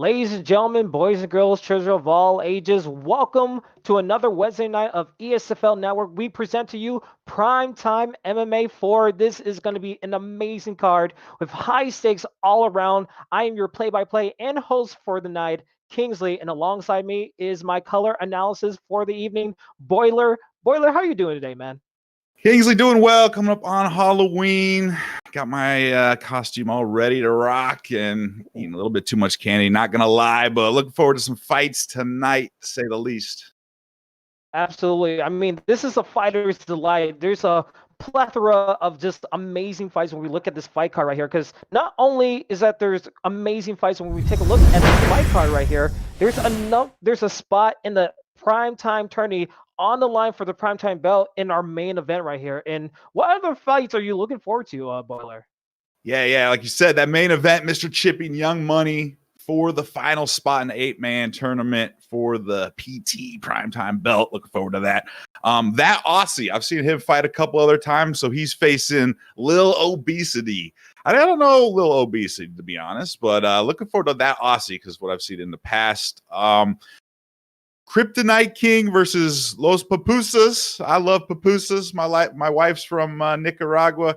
Ladies and gentlemen, boys and girls, children of all ages, welcome to another Wednesday night of ESFL Network. We present to you PrimeTime MMA 4. This is going to be an amazing card with high stakes all around. I am your play-by-play and host for the night, Kingsley, and alongside me is my color analysis for the evening, Boiler. Boiler, how are you doing today, man? Kingsley doing well, coming up on Halloween. Got my costume all ready to rock and eating a little bit too much candy, not going to lie, but looking forward to some fights tonight, to say the least. Absolutely. I mean, this is a fighter's delight. There's a plethora of just amazing fights when we look at this fight card right here, because not only is that there's amazing fights when we take a look at this fight card right here, there's a spot in the primetime tourney on the line for the primetime belt in our main event right here. And what other fights are you looking forward to, Boiler? Yeah, like you said, that main event, Mr. Chippy and Young Money for the final spot in the 8-man tournament for the PT primetime belt. Looking forward to that. That Aussie, I've seen him fight a couple other times, so he's facing Lil Obesity. I don't know Lil Obesity, to be honest, but looking forward to that Aussie because what I've seen in the past. Kryptonite King versus Los Pupusas. I love pupusas. My wife's from Nicaragua.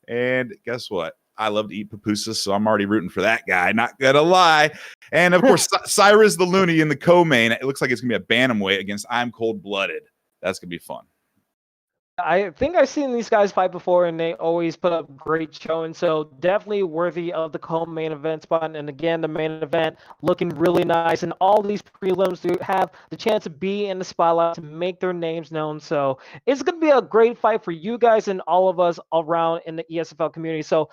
And guess what? I love to eat pupusas, so I'm already rooting for that guy. Not going to lie. And, of course, Cyrus the Looney in the co-main. It looks like it's going to be a bantamweight against ImColdBlooded. That's going to be fun. I think I've seen these guys fight before, and they always put up great showing. So definitely worthy of the co-main event spot. And again, the main event looking really nice. And all these prelims do have the chance to be in the spotlight to make their names known. So it's going to be a great fight for you guys and all of us around in the ESFL community. So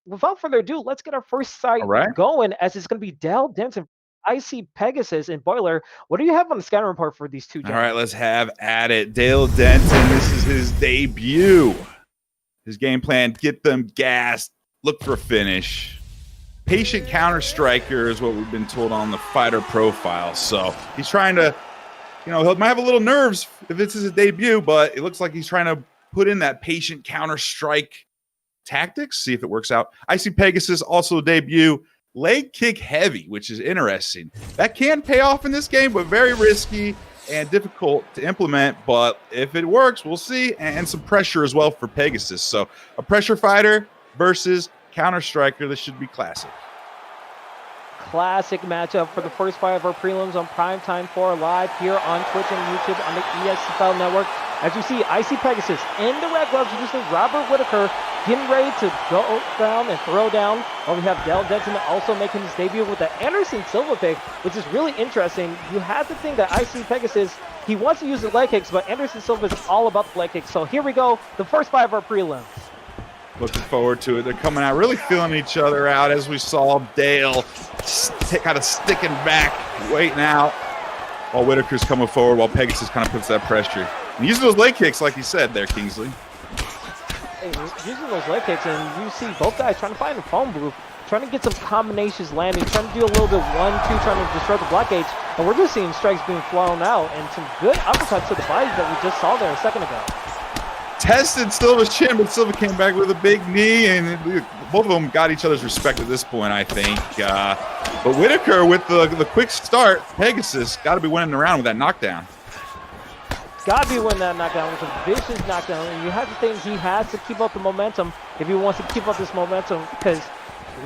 without further ado, let's get our first fight going, as it's going to be Dale Denton. I see Pegasus and Boiler. What do you have on the scouting report for these two gentlemen? All right, let's have at it. Dale Denton, this is his debut. His game plan, get them gassed, look for a finish. Patient counter striker is what we've been told on the fighter profile. So he's trying to, he might have a little nerves if this is his debut, but it looks like he's trying to put in that patient counter strike tactics, see if it works out. I see Pegasus also debut. Leg kick heavy, which is interesting. That can pay off in this game, but very risky and difficult to implement. But if it works, we'll see. And some pressure as well for Pegasus. So a pressure fighter versus counter striker. This should be classic. Classic matchup for the first fight of our prelims on Primetime 4 live here on Twitch and YouTube on the ESFL Network. As you see, I see Pegasus in the red gloves, using Robert Whitaker, getting ready to go down and throw down. While we have Dale Denton also making his debut with the Anderson Silva pick, which is really interesting. You have to think that I see Pegasus, he wants to use the leg kicks, but Anderson Silva is all about the leg kicks. So here we go, the first fight of our prelims. Looking forward to it. They're coming out, really feeling each other out, as we saw Dale kind of sticking back, waiting out, while Whitaker's coming forward, while Pegasus kind of puts that pressure. And using those leg kicks, like you said there, Kingsley. Hey, using those leg kicks, and you see both guys trying to find a phone booth, trying to get some combinations landing, trying to do a little bit 1-2, trying to disrupt the blockade. And we're just seeing strikes being flown out and some good uppercuts to the body that we just saw there a second ago. Tested Silva's chin, but Silva came back with a big knee, and both of them got each other's respect at this point, I think. But Whitaker, with the quick start, Pegasus got to be winning the round with that knockdown. Got to be winning that knockdown with a vicious knockdown, and you have to think he has to keep up the momentum if he wants to keep up this momentum, because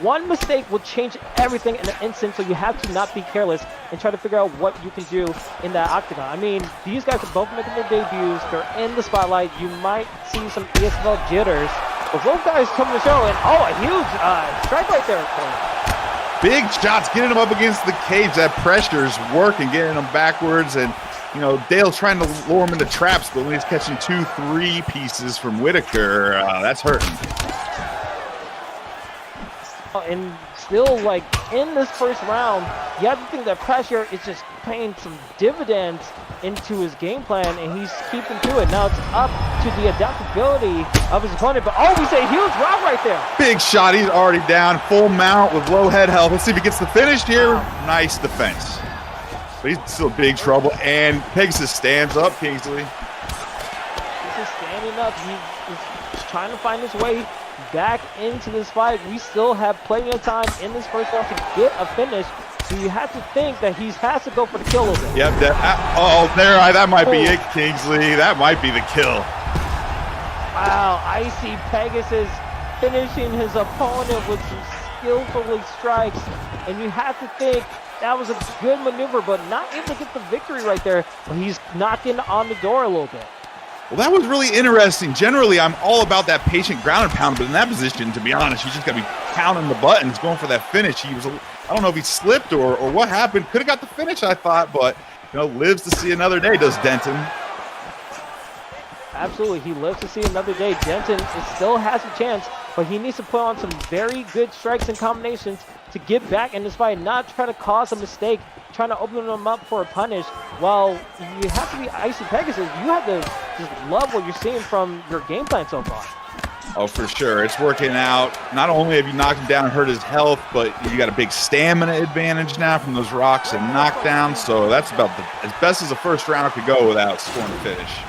one mistake will change everything in an instant, so you have to not be careless and try to figure out what you can do in that octagon. I mean, these guys are both making their debuts. They're in the spotlight. You might see some ESFL jitters, but both guys come to the show, and a huge strike right there. Big shots, getting them up against the cage. That pressure's working, getting them backwards, and Dale trying to lure him into traps, but when he's catching 2-3 pieces from Whitaker, that's hurting. And still, like, in this first round, you have to think that pressure is just paying some dividends into his game plan, and he's keeping to it. Now it's up to the adaptability of his opponent, but we say huge round right there. Big shot, he's already down, full mount with low head health. Let's see if he gets the finish here. Wow. Nice defense. But he's still in big trouble, and Pegasus stands up, Kingsley. He's just standing up. He's trying to find his way back into this fight. We still have plenty of time in this first round to get a finish. So you have to think that he has to go for the kill a little bit. Yep. That might be it, Kingsley. That might be the kill. Wow, Icy Pegasus finishing his opponent with some skillfully strikes. And you have to think that was a good maneuver, but not able to get the victory right there. But he's knocking on the door a little bit. Well, that was really interesting. Generally, I'm all about that patient ground and pound, but in that position, to be honest, you just got to be pounding the buttons, going for that finish. I don't know if he slipped or what happened. Could have got the finish, I thought, but lives to see another day, does Denton. Absolutely, he lives to see another day. Denton still has a chance, but he needs to put on some very good strikes and combinations to get back in this fight, not try to cause a mistake, trying to open them up for a punish. While you have to be Icy Pegasus, you have to just love what you're seeing from your game plan so far. Oh, for sure. It's working out. Not only have you knocked him down and hurt his health, but you got a big stamina advantage now from those rocks and knockdowns. So that's about as best as a first rounder could go without scoring a finish.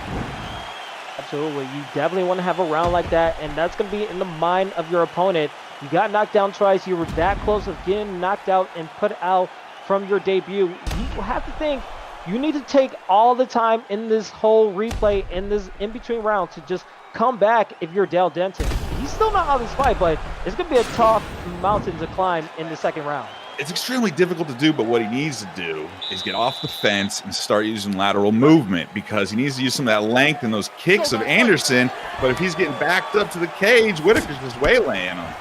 Absolutely. You definitely want to have a round like that, and that's going to be in the mind of your opponent. You got knocked down twice. You were that close of getting knocked out and put out from your debut. You have to think you need to take all the time in this whole replay, in this in-between round, to just come back if you're Dale Denton. He's still not out of this fight, but it's going to be a tough mountain to climb in the second round. It's extremely difficult to do, but what he needs to do is get off the fence and start using lateral movement, because he needs to use some of that length and those kicks of Anderson. But if he's getting backed up to the cage, Whitaker's just waylaying him.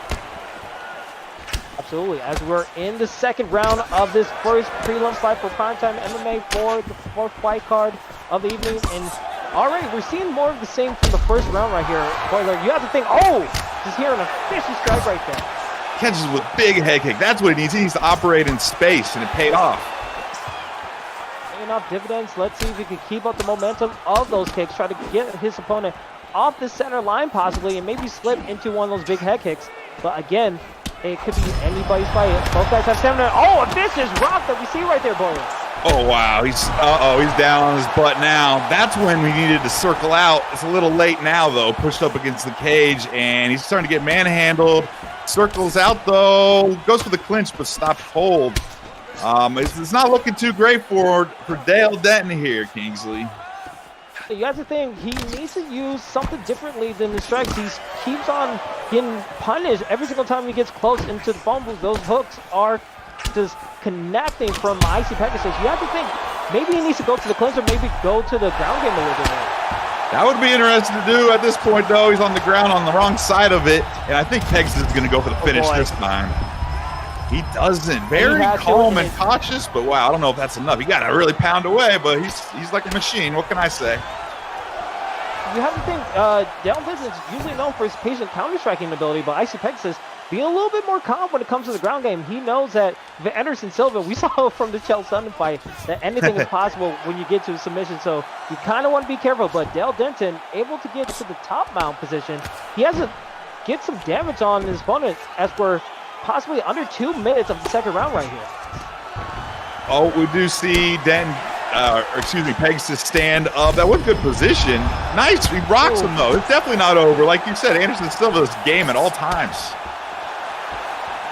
Absolutely. As we're in the second round of this first prelim fight for Primetime MMA for the fourth fight card of the evening, and already we're seeing more of the same from the first round right here. Spoiler, you have to think, just hearing a fishy strike right there. Catches with big head kick. That's what he needs. He needs to operate in space, and it paid off. Paying off dividends. Let's see if he can keep up the momentum of those kicks. Try to get his opponent off the center line possibly, and maybe slip into one of those big head kicks. But again, it could be anybody's fight. Both guys have stamina. Oh, a vicious rock that we see right there, boys. Oh, wow. He's down on his butt now. That's when we needed to circle out. It's a little late now, though. Pushed up against the cage, and he's starting to get manhandled. Circles out, though. Goes for the clinch, but stops cold. It's not looking too great for Dale Denton here, Kingsley. You have to think he needs to use something differently than the strikes. He keeps on getting punished every single time he gets close into the phone booth. Those hooks are just connecting from Icy Pegasus. You have to think maybe he needs to go to the clinch or maybe go to the ground game a little bit more. That would be interesting to do at this point, though. He's on the ground on the wrong side of it, and I think Pegasus is going to go for the finish this time. He doesn't. Very calm and cautious, but wow, I don't know if that's enough. He got to really pound away, but he's like a machine. What can I say? You have to think, Dale Denton is usually known for his patient counter-striking ability, but Icy Pegasus being a little bit more calm when it comes to the ground game. He knows that if Anderson Silva, we saw from the Chael Sonnen fight, that anything is possible when you get to a submission. So you kind of want to be careful. But Dale Denton able to get to the top mount position. He has to get some damage on his opponent as we're possibly under 2 minutes of the second round right here. Oh, we do see Pegasus stand up. That was good position. Nice. He rocks him, though. It's definitely not over. Like you said, Anderson Silva's game at all times.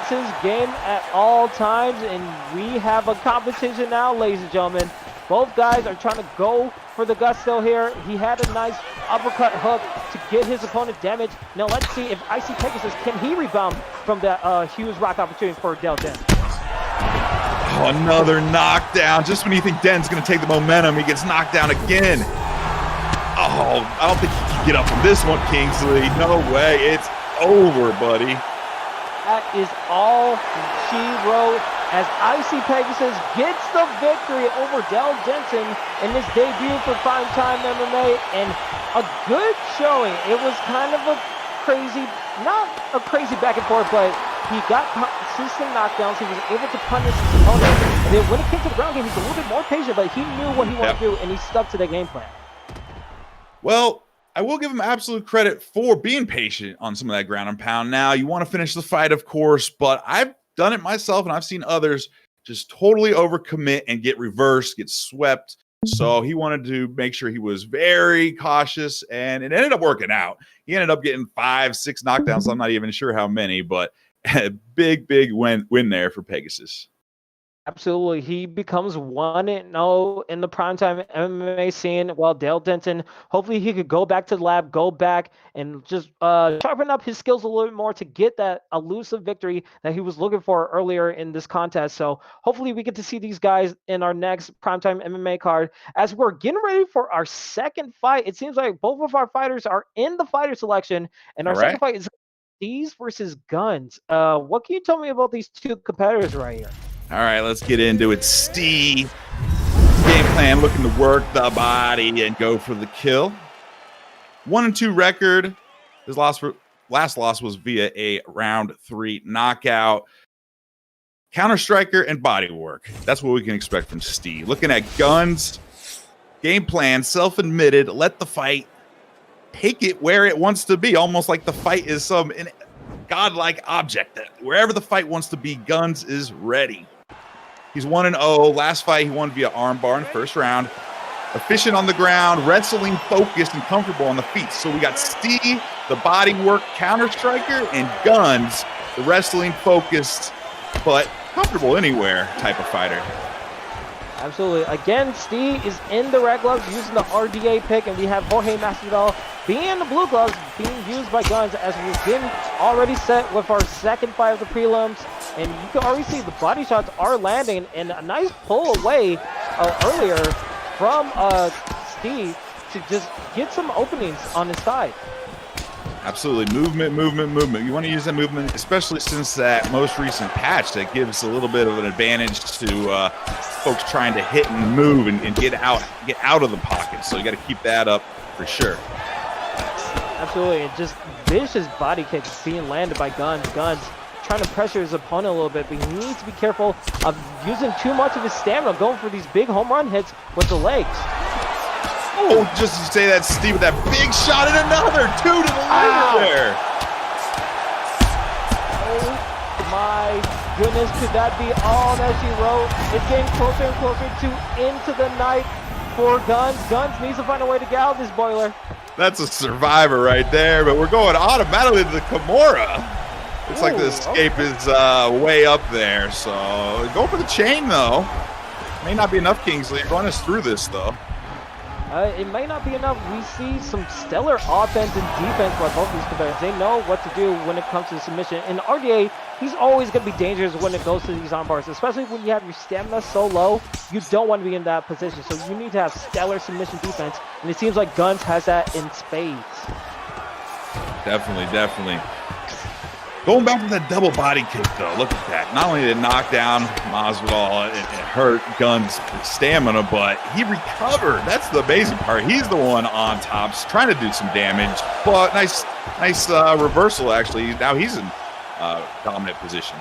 His game at all times, and we have a competition now, ladies and gentlemen. Both guys are trying to go for the gusto here. He had a nice uppercut hook to get his opponent damaged. Now let's see if Icy Pegasus, can he rebound from that huge rock opportunity for Dale Denton. Oh, another knockdown. Just when you think Denton's going to take the momentum, he gets knocked down again. Oh, I don't think he can get up from this one, Kingsley. No way. It's over, buddy. That is all she wrote as Icy Pegasus gets the victory over Dale Denton in his debut for Primetime MMA, and a good showing. It was kind of a crazy, not a crazy back and forth, but he got consistent knockdowns. He was able to punish his opponent. And then when it came to the ground game, he's a little bit more patient, but he knew what he wanted to do, and he stuck to the game plan. Well, I will give him absolute credit for being patient on some of that ground and pound. Now, you want to finish the fight, of course, but I've done it myself, and I've seen others just totally overcommit and get reversed, get swept. So he wanted to make sure he was very cautious, and it ended up working out. He ended up getting 5-6 knockdowns. I'm not even sure how many, but a big win there for Pegasus. Absolutely. He becomes 1-0 in the primetime MMA scene. While Dale Denton, hopefully he could go back to the lab, go back and just sharpen up his skills a little bit more to get that elusive victory that he was looking for earlier in this contest. So hopefully we get to see these guys in our next primetime MMA card. As we're getting ready for our second fight, it seems like both of our fighters are in the fighter selection, and our All second right. fight is these versus Guns. What can you tell me about these two competitors right here? All right, let's get into it. Steve, game plan, looking to work the body and go for the kill. 1-2 record. His last loss was via a round 3 knockout. Counter striker and body work. That's what we can expect from Steve. Looking at Guns, game plan, self-admitted, let the fight take it where it wants to be, almost like the fight is some godlike object that wherever the fight wants to be, Guns is ready. He's 1-0. Last fight, he won via armbar in the first round. Efficient on the ground, wrestling focused, and comfortable on the feet. So we got Steve, the body work counter striker, and Guns, the wrestling focused but comfortable anywhere type of fighter. Absolutely. Again, Steve is in the red gloves using the RDA pick, and we have Jorge Masvidal being in the blue gloves being used by Guns as we're getting already set with our second fight of the prelims. And you can already see the body shots are landing, and a nice pull away earlier from Steve to just get some openings on his side. Absolutely. Movement. You want to use that movement, especially since that most recent patch that gives a little bit of an advantage to folks trying to hit and move and get out of the pocket. So you got to keep that up for sure. Absolutely. And just vicious body kicks being landed by Guns. Guns trying to pressure his opponent a little bit, but he needs to be careful of using too much of his stamina, going for these big home run hits with the legs. Oh, just to say that, Steve, with that big shot and another 2 to the liver there. Oh my goodness, could that be all that she wrote? It's getting closer and closer to into the night for Guns. Guns needs to find a way to get out of this boiler. That's a survivor right there, but we're going automatically to the Kimura. Looks like the escape is way up there, so go for the chain, though. May not be enough, Kingsley. Run us through this, though. It may not be enough. We see some stellar offense and defense by both these competitors. They know what to do when it comes to the submission. And RDA, he's always going to be dangerous when it goes to these arm bars, especially when you have your stamina so low. You don't want to be in that position. So you need to have stellar submission defense. And it seems like Guns has that in spades. Definitely. Going back to that double body kick, though, look at that. Not only did it knock down Masvidal, it hurt Guns' stamina, but he recovered. That's the amazing part. He's the one on top, trying to do some damage, but nice reversal, actually. Now he's in dominant position.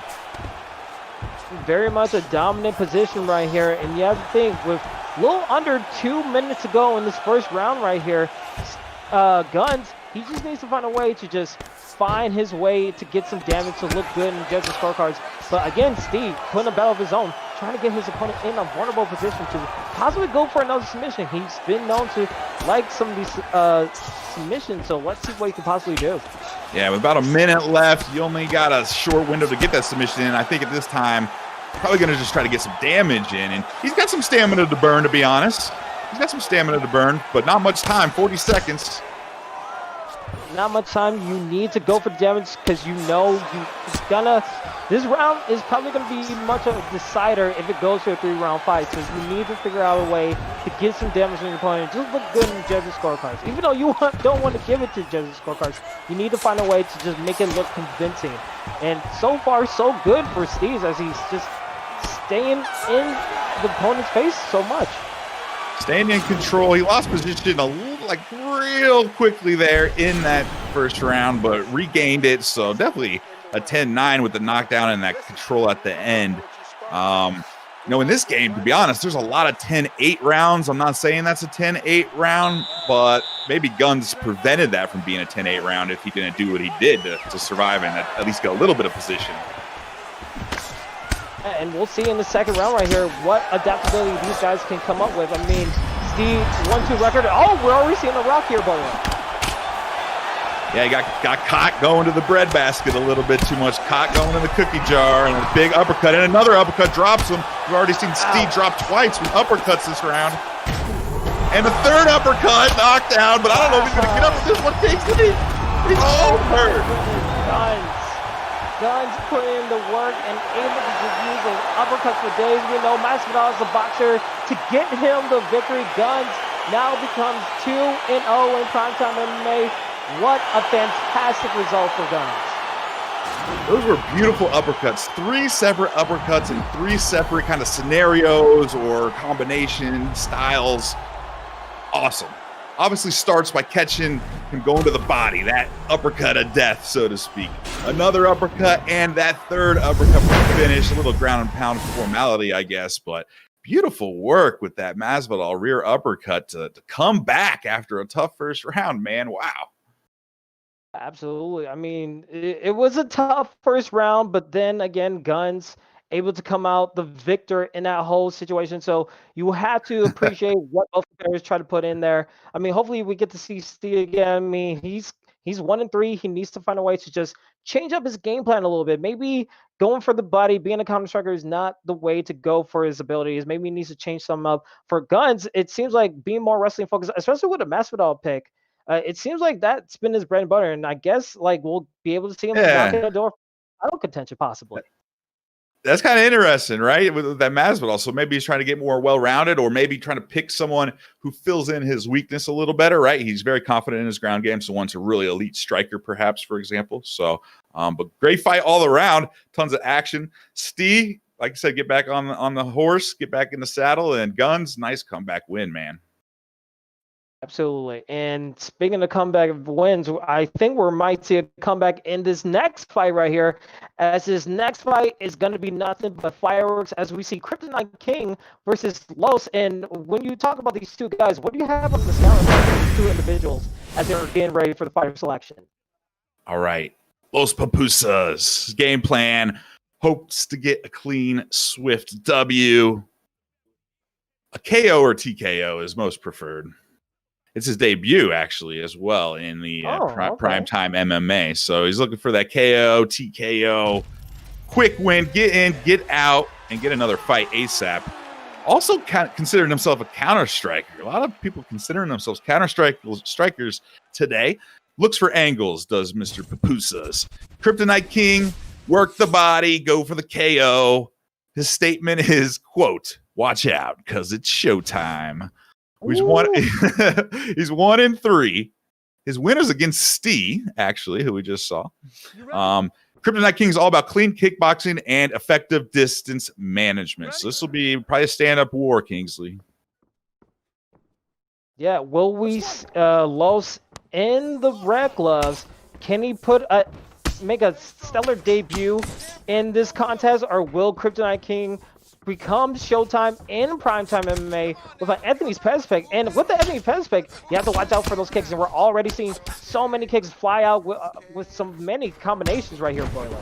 Very much a dominant position right here, and you have to think, with a little under 2 minutes to go in this first round right here, Guns, he just needs to find a way to just find his way to get some damage to look good in judges' scorecards. But again, Steve putting a battle of his own, trying to get his opponent in a vulnerable position to possibly go for another submission. He's been known to like some of these submissions, so let's see what he can possibly do. Yeah, with about a minute left, you only got a short window to get that submission in. I think at this time, probably going to just try to get some damage in. And he's got some stamina to burn, to be honest. He's got some stamina to burn, but not much time, 40 seconds. Not much time. You need to go for damage because you know this round is probably going to be much of a decider if it goes to a 3-round fight. So you need to figure out a way to get some damage on your opponent. Just look good in the judges' scorecards. Even though you don't want to give it to the judges' scorecards, you need to find a way to just make it look convincing. And so far, so good for Steve as he's just staying in the opponent's face so much. Staying in control. He lost position real quickly there in that first round, but regained it. So definitely a 10-9 with the knockdown and that control at the end. In this game, to be honest, there's a lot of 10-8 rounds. I'm not saying that's a 10-8 round, but maybe Guns prevented that from being a 10-8 round if he didn't do what he did to survive and at least get a little bit of position. And we'll see in the second round right here what adaptability these guys can come up with. I mean, Steve 1-2 record. Oh, we're already seeing a rock here, by the way. Yeah, he got caught going to the breadbasket a little bit too much. Caught going in the cookie jar, and a big uppercut, and another uppercut drops him. We've already seen Steve drop twice with uppercuts this round. And a third uppercut, knocked down, but I don't know if he's going to get up with this one. He's all hurt. Guns put in the work and able to just use those uppercuts for days. We know Masvidal is the boxer to get him the victory. Guns now becomes 2-0 in Primetime MMA. What a fantastic result for Guns. Those were beautiful uppercuts. 3 separate uppercuts in 3 separate kind of scenarios or combination styles. Awesome. Obviously starts by catching him going to the body, that uppercut of death, so to speak. Another uppercut and that third uppercut for the finish. A little ground and pound formality, I guess, but beautiful work with that Masvidal rear uppercut to come back after a tough first round, man. Wow. Absolutely. I mean, it was a tough first round, but then again, Guns able to come out the victor in that whole situation. So you have to appreciate what both players try to put in there. I mean, hopefully we get to see Steve again. I mean, he's 1-3. He needs to find a way to just change up his game plan a little bit. Maybe going for the body, being a counter striker is not the way to go for his abilities. Maybe he needs to change some up. For Guns, it seems like being more wrestling focused, especially with a Masvidal pick. It seems like that's been his bread and butter, and I guess like we'll be able to see him knock at the door for title contention possibly. That's kind of interesting, right? With that Masvidal. So maybe he's trying to get more well-rounded, or maybe trying to pick someone who fills in his weakness a little better, right? He's very confident in his ground game, so one's a really elite striker, perhaps, for example. So, but great fight all around. Tons of action. Steve, like I said, get back on the horse, get back in the saddle, and Guns, nice comeback win, man. Absolutely. And speaking of comeback wins, I think we might see a comeback in this next fight right here, as this next fight is going to be nothing but fireworks as we see Kryptonite King versus Los. And when you talk about these two guys, what do you have on the scouting for these two individuals as they're getting ready for the fighter selection? All right. Los Pupusas. Game plan. Hopes to get a clean, swift W. A KO or TKO is most preferred. It's his debut, actually, as well in the Primetime MMA. So he's looking for that KO, TKO, quick win, get in, get out, and get another fight ASAP. Also considering himself a counter striker. A lot of people considering themselves counter strikers today. Looks for angles, does Mr. Pupusas. Kryptonite King, work the body, go for the KO. His statement is, quote, "Watch out, because it's showtime." He's 1-3. His winners against Steve, actually, who we just saw. Kryptonite King is all about clean kickboxing and effective distance management. So this will be probably a stand-up war, Kingsley. Yeah, will we Los in the red gloves? Can he make a stellar debut in this contest, or will Kryptonite King become Showtime in Primetime MMA with an Anthony Pettis pick? And with the Anthony Pettis pick, you have to watch out for those kicks, and we're already seeing so many kicks fly out with many combinations right here, Boiler.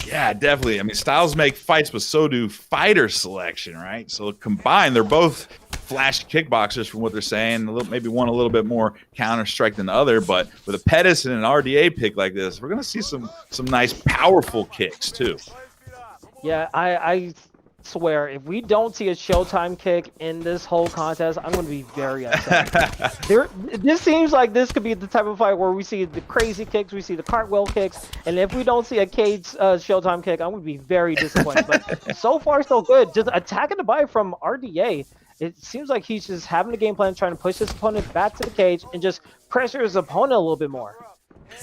Yeah, definitely. I mean, styles make fights, but so do fighter selection, right? So combined, they're both flashy kickboxers from what they're saying. Maybe one a little bit more counter-strike than the other, but with a Pettis and an RDA pick like this, we're going to see some nice, powerful kicks, too. Yeah, I swear, if we don't see a Showtime kick in this whole contest, I'm going to be very upset. This seems like this could be the type of fight where we see the crazy kicks, we see the cartwheel kicks, and if we don't see a cage Showtime kick, I'm going to be very disappointed. But so far, so good. Just attacking the body from RDA. It seems like he's just having a game plan, trying to push his opponent back to the cage and just pressure his opponent a little bit more.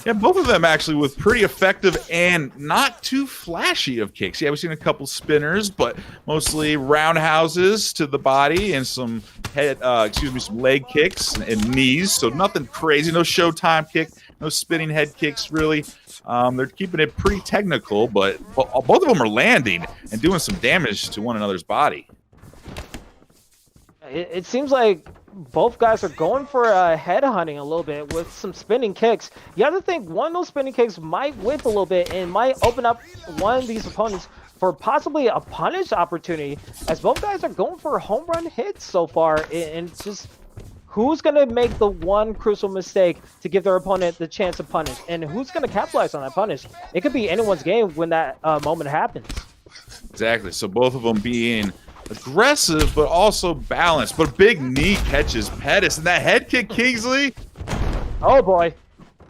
Yeah, both of them actually with pretty effective and not too flashy of kicks. Yeah, we've seen a couple spinners, but mostly roundhouses to the body and some some leg kicks and knees. So nothing crazy, no Showtime kick, no spinning head kicks really. They're keeping it pretty technical, but both of them are landing and doing some damage to one another's body. It seems like both guys are going for head hunting a little bit with some spinning kicks. You have to think one of those spinning kicks might whip a little bit and might open up one of these opponents for possibly a punish opportunity, as both guys are going for home run hits so far. And just who's going to make the one crucial mistake to give their opponent the chance to punish, and who's going to capitalize on that punish. It could be anyone's game when that moment happens. Exactly. So both of them being aggressive, but also balanced. But a big knee catches Pettis, and that head kick, Kingsley. Oh boy,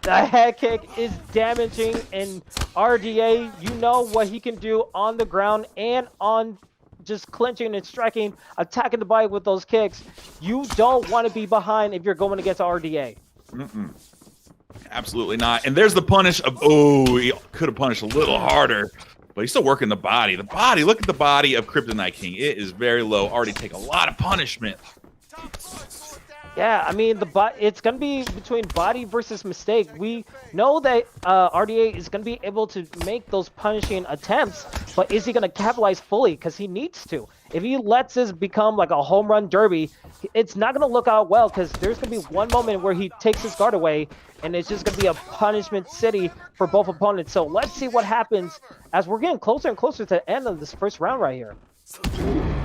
the head kick is damaging, and RDA, you know what he can do on the ground and on just clinching and striking, attacking the body with those kicks. You don't want to be behind if you're going against RDA. Absolutely not. And there's the punish of, oh, he could have punished a little harder, but he's still working the body. The body, look at the body of Kryptonite King. It is very low. Already take a lot of punishment. Yeah, I mean, it's going to be between body versus mistake. We know that RDA is going to be able to make those punishing attempts, but is he going to capitalize fully? Because he needs to. If he lets this become like a home run derby, it's not going to look out well, because there's going to be one moment where he takes his guard away, and it's just going to be a punishment city for both opponents. So let's see what happens as we're getting closer and closer to the end of this first round right here.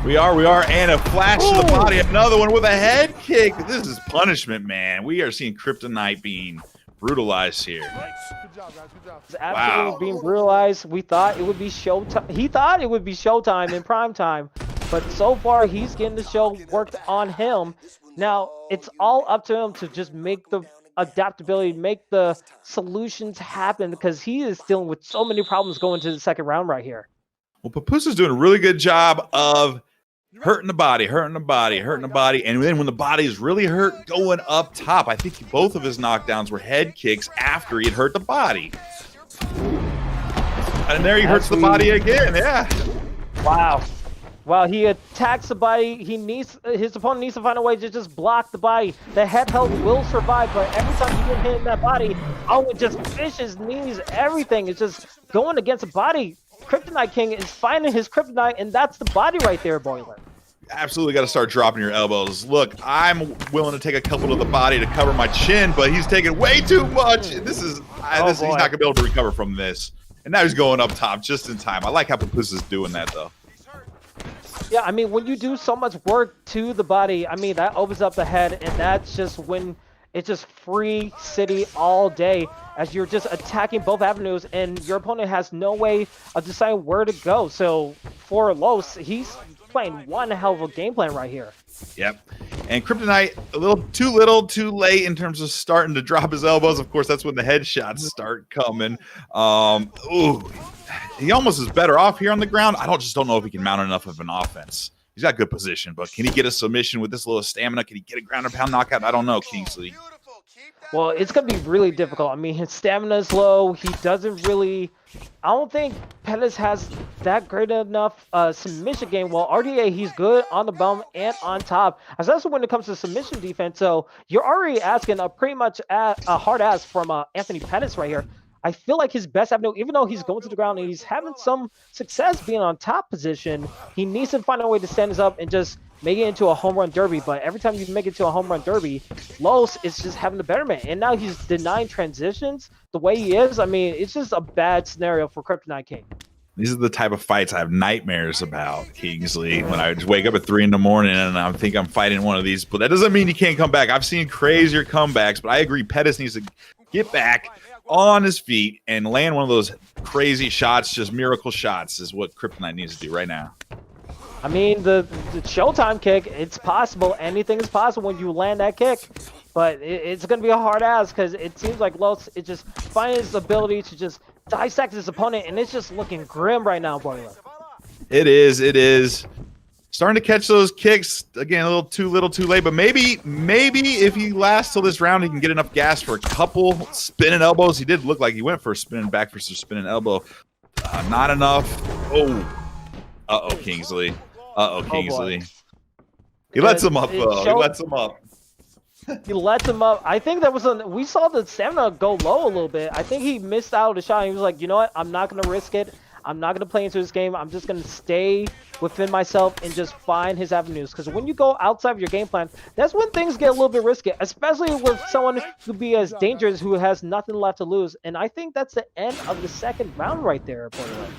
We are, and a flash to the body. Another one with a head kick. This is punishment, man. We are seeing Kryptonite being brutalized here. Good job, guys. Good job. It's absolutely being brutalized. We thought it would be showtime. He thought it would be showtime in prime time, but so far he's getting the show worked on him. Now it's all up to him to just make the adaptability, make the solutions happen, because he is dealing with so many problems going to the second round right here. Well, Papoose is doing a really good job of hurting the body, and then when the body is really hurt, going up top. I think both of his knockdowns were head kicks after he had hurt the body. And there he hurts the body again, yeah. Wow, he attacks the body. His opponent needs to find a way to just block the body. The head held will survive, but every time you get hit in that body, it just fishes, knees, everything. It's just going against the body. Kryptonite King is finding his kryptonite, and that's the body right there, Boiler. Absolutely got to start dropping your elbows. Look, I'm willing to take a couple to the body to cover my chin, but he's taking way too much. He's not going to be able to recover from this. And now he's going up top just in time. I like how Papoose is doing that, though. Yeah, I mean, when you do so much work to the body, I mean, that opens up the head, and that's just when it's just free city all day, as you're just attacking both avenues, and your opponent has no way of deciding where to go. So for Los, he's playing one hell of a game plan right here. Yep. And Kryptonite, a little too late in terms of starting to drop his elbows. Of course, that's when the headshots start coming. He almost is better off here on the ground. I just don't know if he can mount enough of an offense. He's got good position, but can he get a submission with this little stamina? Can he get a ground and pound knockout? I don't know, Kingsley. Well, it's going to be really difficult. I mean, his stamina is low. He doesn't really... I don't think Pettis has that great enough submission game. Well, RDA, he's good on the bum and on top, especially when it comes to submission defense. So you're already asking a pretty much a hard ass from Anthony Pettis right here. I feel like his best avenue, even though he's going to the ground and he's having some success being on top position, he needs to find a way to stand this up and just make it into a home run derby. But every time you make it to a home run derby, Los is just having the betterment. And now he's denying transitions the way he is. I mean, it's just a bad scenario for Kryptonite King. These are the type of fights I have nightmares about, Kingsley, when I just wake up at 3 in the morning and I think I'm fighting one of these. But that doesn't mean you can't come back. I've seen crazier comebacks, but I agree Pettis needs to get back on his feet and land one of those crazy shots, just miracle shots is what Kryptonite needs to do right now. I mean, the Showtime kick, it's possible. Anything is possible when you land that kick. But it's going to be a hard ass, because it seems like Los is just finding his ability to just dissect his opponent, and it's just looking grim right now, Boiler. It is. Starting to catch those kicks again, a little too late, but maybe if he lasts till this round, he can get enough gas for a couple spinning elbows. He did look like he went for a spinning back for some spinning elbow. Not enough. Kingsley. Kingsley. He lets him up though. He lets him up. He lets him up. I think that was we saw the stamina go low a little bit. I think he missed out a shot. He was like, you know what? I'm not going to risk it. I'm not going to play into this game. I'm just going to stay within myself and just find his avenues. Because when you go outside of your game plan, that's when things get a little bit risky, especially with someone who be as dangerous, who has nothing left to lose. And I think that's the end of the second round right there, Portland.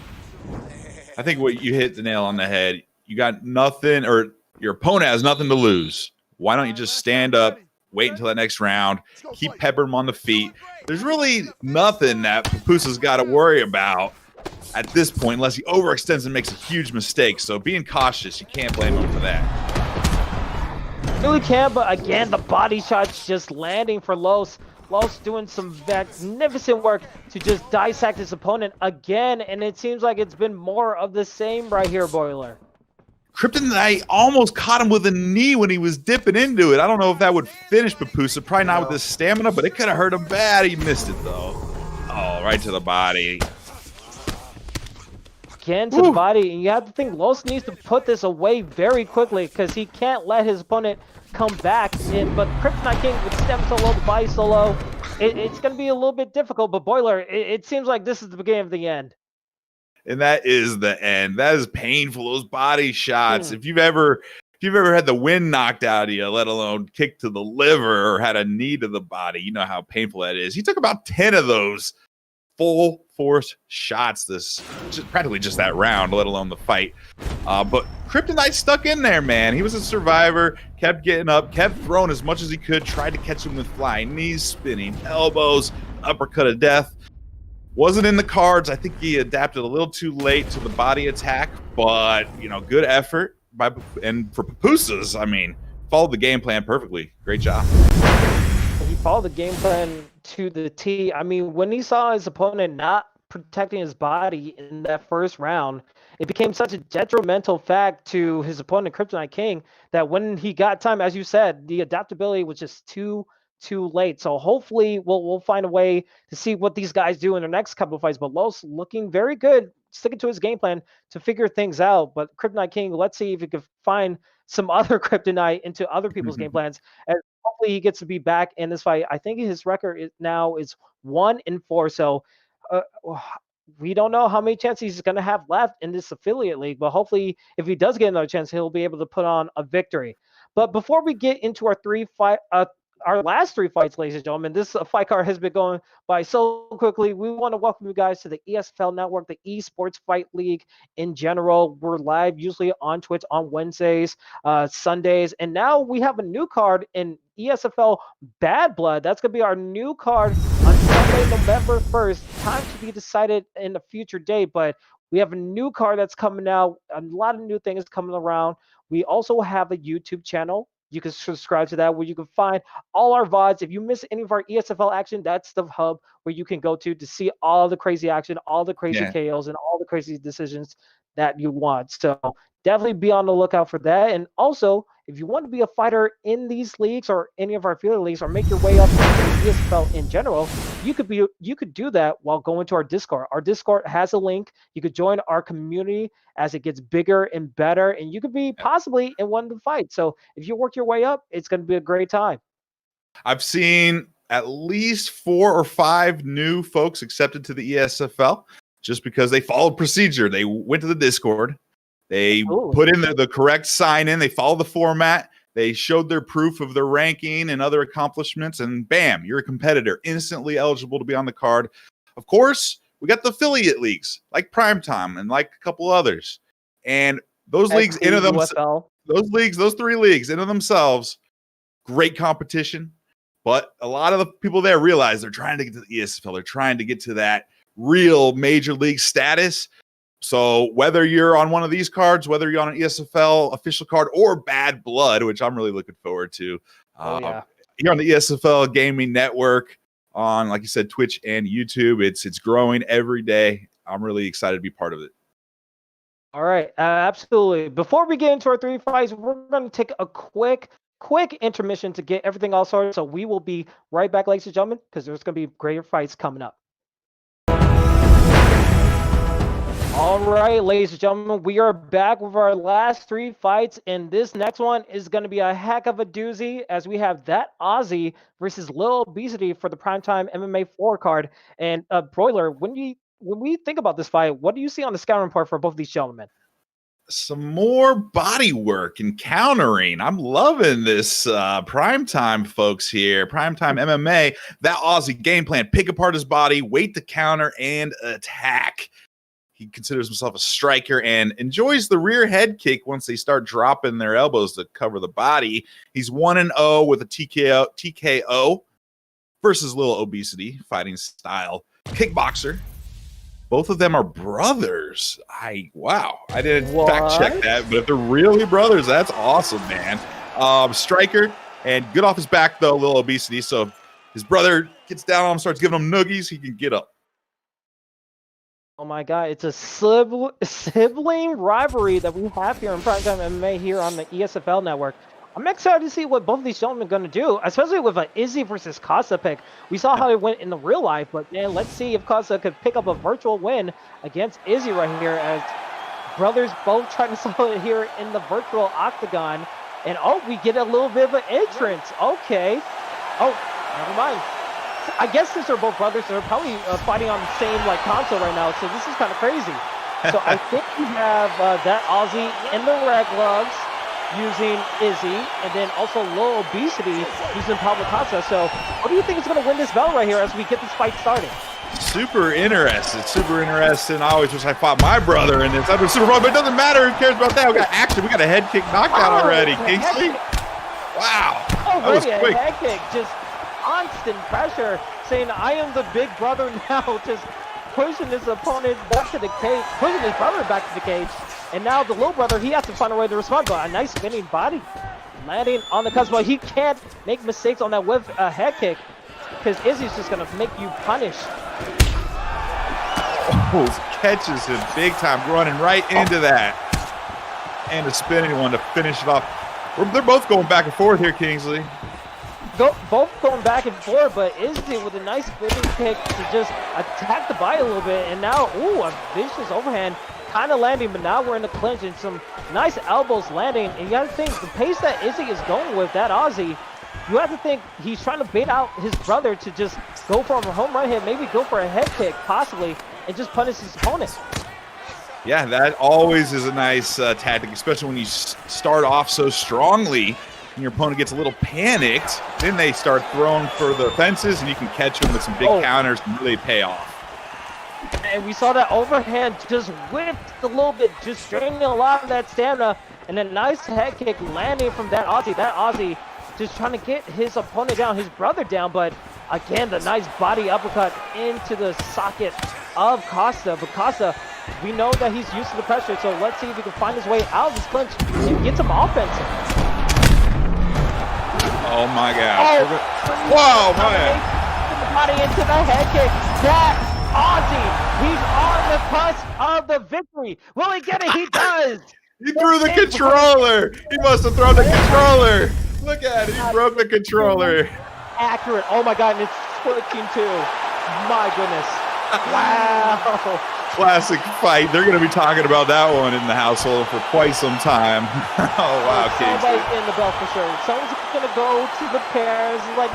I think what you hit the nail on the head. You got nothing, or your opponent has nothing to lose. Why don't you just stand up, wait until that next round, keep peppering him on the feet. There's really nothing that Papusa's got to worry about at this point unless he overextends and makes a huge mistake. So being cautious, you can't blame him for that. Really can, but again, the body shots just landing for Los. Los doing some magnificent work to just dissect his opponent again, and it seems like it's been more of the same right here, Boiler. Kryptonite almost caught him with a knee when he was dipping into it. I don't know if that would finish Papusa. Probably not with his stamina, but it could have hurt him bad. He missed it, though. Oh, right to the body. Again to the body, and you have to think Los needs to put this away very quickly because he can't let his opponent come back in. But Kryptonite King with stem solo, the body solo, it's going to be a little bit difficult. But Boiler, it seems like this is the beginning of the end. And that is the end. That is painful. Those body shots. If you've ever had the wind knocked out of you, let alone kick to the liver or had a knee to the body, you know how painful that is. He took about 10 of those full force shots practically just that round, let alone the fight. But Kryptonite stuck in there, man. He was a survivor, kept getting up, kept throwing as much as he could, tried to catch him with flying knees, spinning elbows, uppercut of death. Wasn't in the cards. I think he adapted a little too late to the body attack, but good effort and for Papusas, I mean, followed the game plan perfectly. Great job. He followed the game plan to the T. I mean, when he saw his opponent not protecting his body in that first round, it became such a detrimental fact to his opponent, Kryptonite King, that when he got time, as you said, the adaptability was just too late. So hopefully we'll find a way to see what these guys do in their next couple of fights. But Los looking very good, sticking to his game plan to figure things out. But Kryptonite King, let's see if he can find some other Kryptonite into other people's game plans. And hopefully he gets to be back in this fight. I think his record now is 1-4. So we don't know how many chances he's going to have left in this affiliate league. But hopefully if he does get another chance, he'll be able to put on a victory. But before we get into our last 3 fights, ladies and gentlemen, this fight card has been going by so quickly. We want to welcome you guys to the ESFL network, the Esports Fight League in general. We're live usually on Twitch on Wednesdays, Sundays, and now we have a new card in ESFL Bad Blood. That's going to be our new card on Sunday, November 1st. Time to be decided in a future date, but we have a new card that's coming out. A lot of new things coming around. We also have a YouTube channel. You can subscribe to that where you can find all our VODs. If you miss any of our ESFL action, that's the hub where you can go to see all the crazy action, all the crazy KOs, and all the crazy decisions that you want. So definitely be on the lookout for that. And also, if you want to be a fighter in these leagues or any of our affiliate leagues or make your way up to the ESFL in general, you could do that while going to our Discord. Our Discord has a link. You could join our community as it gets bigger and better, and you could be possibly in one of the fights. So if you work your way up, it's going to be a great time. I've seen at least 4 or 5 new folks accepted to the ESFL just because they followed procedure. They went to the Discord. They put in the correct sign in. They followed the format. They showed their proof of their ranking and other accomplishments, and bam, you're a competitor, instantly eligible to be on the card. Of course, we got the affiliate leagues like PrimeTime and like a couple others. And those leagues into those 3 leagues into themselves, great competition. But a lot of the people there realize they're trying to get to the ESFL. They're trying to get to that real major league status. So whether you're on one of these cards, whether you're on an ESFL official card or Bad Blood, which I'm really looking forward to, you're on the ESFL Gaming Network on, like you said, Twitch and YouTube. It's growing every day. I'm really excited to be part of it. All right, absolutely. Before we get into our 3 fights, we're going to take a quick intermission to get everything all sorted. So we will be right back, ladies and gentlemen, because there's going to be greater fights coming up. All right, ladies and gentlemen, we are back with our last 3 fights, and this next one is going to be a heck of a doozy as we have that Aussie versus Lil Obesity for the Primetime MMA 4 card. And Broiler, when we think about this fight, what do you see on the scouting report for both of these gentlemen? Some more body work and countering. I'm loving this Primetime folks here. Primetime MMA, that Aussie game plan, pick apart his body, wait to counter and attack. He considers himself a striker and enjoys the rear head kick once they start dropping their elbows to cover the body. He's 1-0 with a TKO versus Lil Obesity, fighting style kickboxer. Both of them are brothers. Wow. I didn't fact check that, but if they're really brothers, that's awesome, man. Striker, and good off his back, though, Lil Obesity. So if his brother gets down on him, starts giving him noogies, he can get up. Oh my God, it's a sibling rivalry that we have here in Primetime MMA here on the ESFL network. I'm excited to see what both of these gentlemen are going to do, especially with an Izzy versus Costa pick. We saw how it went in the real life, but man, let's see if Costa could pick up a virtual win against Izzy right here, as brothers both trying to solve it here in the virtual octagon. And oh, we get a little bit of an entrance. Okay. Oh, never mind. I guess since they're both brothers, they're probably fighting on the same console right now, so this is kind of crazy. So I think we have that Aussie in the red gloves using Izzy, and then also Low Obesity using Pablo Costa. So what do you think is going to win this battle right here as we get this fight started? Super interested. I always wish I fought my brother in this. I've been super fun, but it doesn't matter. Who cares about that? We got action. We got a head kick knockdown already. Kingsley. Wow. Already a head kick. Just constant pressure, saying I am the big brother now, just pushing his opponent back to the cage, pushing his brother back to the cage, and now the little brother, he has to find a way to respond, but a nice spinning body landing on the cusp, but he can't make mistakes on that with a head kick, because Izzy's just going to make you punish. Oh, catches him big time, running right into that, and a spinning one to finish it off. They're both going back and forth here, Kingsley. Both going back and forth, but Izzy with a nice spinning kick to just attack the body a little bit, and now, ooh, a vicious overhand, kind of landing, but now we're in the clinch, and some nice elbows landing, and you gotta think, the pace that Izzy is going with, that Aussie, you have to think he's trying to bait out his brother to just go for a home run hit, maybe go for a head kick, possibly, and just punish his opponent. Yeah, that always is a nice tactic, especially when you start off so strongly. Your opponent gets a little panicked, then they start throwing for the fences, and you can catch them with some big counters and really pay off. And we saw that overhand just whipped a little bit, just draining a lot of that stamina, and a nice head kick landing from that Aussie. That Aussie just trying to get his opponent down, his brother down, but again, the nice body uppercut into the socket of Costa. But Costa, we know that he's used to the pressure, so let's see if he can find his way out of this clinch and get some offense. Oh my God. Whoa, man. The body into the head kick. That Aussie, he's on the cusp of the victory. Will he get it? He does. He threw the controller. He must have thrown the controller. Look at it. He broke the controller. Accurate. Oh my God, and it's switching too. My goodness. Wow. Classic fight. They're going to be talking about that one in the household for quite some time. Oh, wow, somebody in the belt for sure. Someone's going to go to the pairs. Like,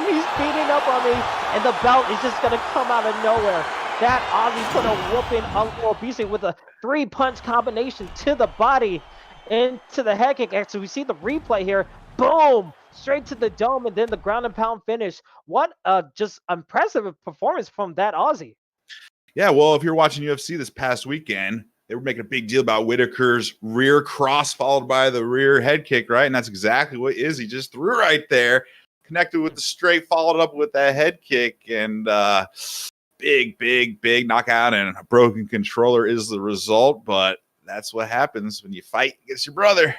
he's beating up on me. And the belt is just going to come out of nowhere. That Aussie put a whooping on Obesity with a 3-punch combination to the body into the head kick. So we see the replay here. Boom! Straight to the dome, and then the ground and pound finish. What a just impressive performance from that Aussie. Yeah, well, if you're watching UFC this past weekend, they were making a big deal about Whitaker's rear cross followed by the rear head kick, right? And that's exactly what Izzy just threw right there. Connected with the straight, followed up with that head kick, and big knockout, and a broken controller is the result. But that's what happens when you fight against your brother.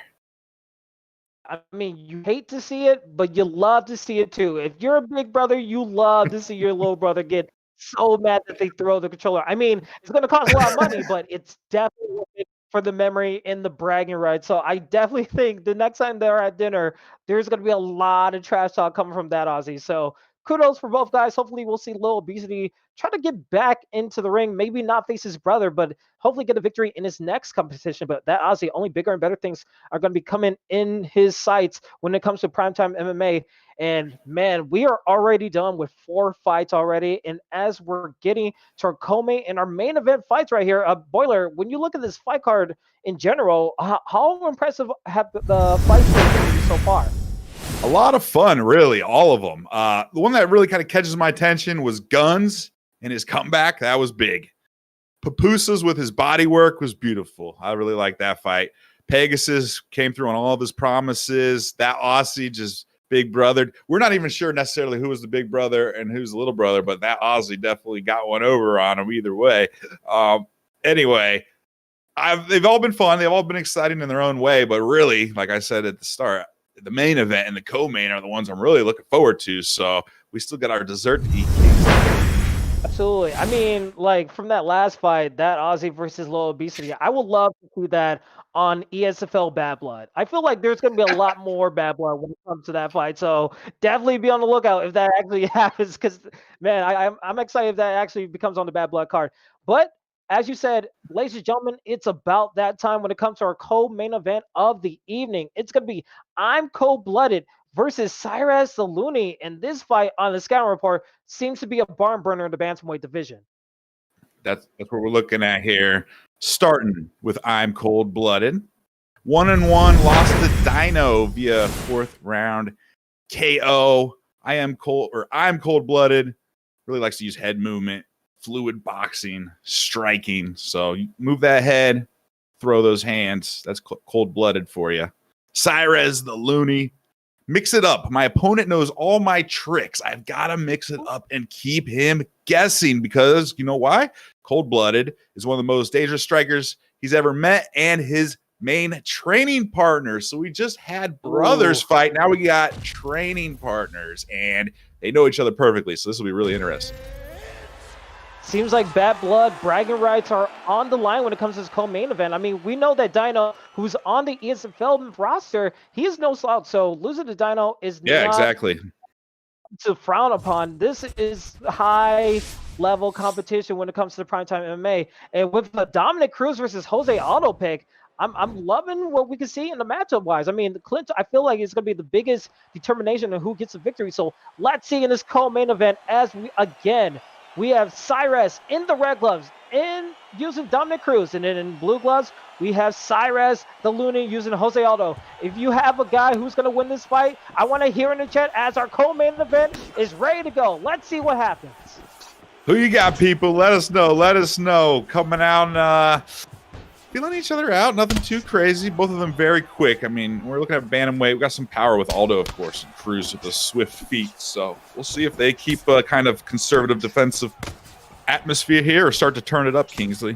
I mean, you hate to see it, but you love to see it too. If you're a big brother, you love to see your little brother get so mad that they throw the controller. I mean, it's going to cost a lot of money, but it's definitely worth it for the memory and the bragging right. So I definitely think the next time they're at dinner, there's going to be a lot of trash talk coming from that Aussie. So kudos for both guys. Hopefully we'll see Lil Obesity try to get back into the ring, maybe not face his brother, but hopefully get a victory in his next competition. But that Aussie, only bigger and better things are going to be coming in his sights when it comes to Primetime MMA. And man, we are already done with 4 fights already. And as we're getting to our co-main and our main event fights right here, Boiler, when you look at this fight card in general, how impressive have the fights been so far? A lot of fun, really, all of them. The one that really kind of catches my attention was Guns and his comeback. That was big. Papusas with his body work was beautiful. I really like that fight. Pegasus came through on all of his promises. That Aussie just big brothered. We're not even sure necessarily who was the big brother and who's the little brother, but that Aussie definitely got one over on him either way. Anyway, they've all been fun. They've all been exciting in their own way, but really, like I said at the start, the main event and the co-main are the ones I'm really looking forward to. So we still got our dessert to eat. Absolutely. I mean, like from that last fight, that Aussie versus low obesity, I would love to see that on ESFL Bad Blood. I feel like there's going to be a lot more Bad Blood when it comes to that fight. So definitely be on the lookout if that actually happens. Because man, I'm excited if that actually becomes on the Bad Blood card. But as you said, ladies and gentlemen, it's about that time when it comes to our co-main event of the evening. It's going to be ImColdBlooded versus Cyrus the Looney. And this fight on the scouting report seems to be a barn burner in the bantamweight division. That's what we're looking at here. Starting with ImColdBlooded. 1-1, lost to Dino via 4th round KO. ImColdBlooded really likes to use head movement, fluid boxing, striking. So you move that head, throw those hands. That's cold-blooded for you. Cyrus the Looney. Mix it up. My opponent knows all my tricks. I've got to mix it up and keep him guessing because you know why? Cold-blooded is one of the most dangerous strikers he's ever met and his main training partner. So we just had brothers fight. Now we got training partners and they know each other perfectly. So this will be really interesting. Seems like Bad Blood bragging rights are on the line when it comes to this co-main event. I mean, we know that Dyno, who's on the ESFL roster, he is no slouch. So losing to Dyno is not exactly to frown upon. This is high-level competition when it comes to the primetime MMA. And with the Dominic Cruz versus Jose Aldo pick, I'm loving what we can see in the matchup-wise. I mean, Clint, I feel like it's going to be the biggest determination of who gets the victory. So let's see in this co-main event as we have Cyrus in the red gloves using Dominic Cruz. And then in blue gloves, we have Cyrus the Looney using Jose Aldo. If you have a guy who's going to win this fight, I want to hear in the chat as our co-main event is ready to go. Let's see what happens. Who you got, people? Let us know. Let us know. Coming out feeling each other out. Nothing too crazy. Both of them very quick. I mean, we're looking at bantamweight. We got some power with Aldo, of course, and Cruz with the swift feet. So we'll see if they keep a kind of conservative defensive atmosphere here or start to turn it up, Kingsley.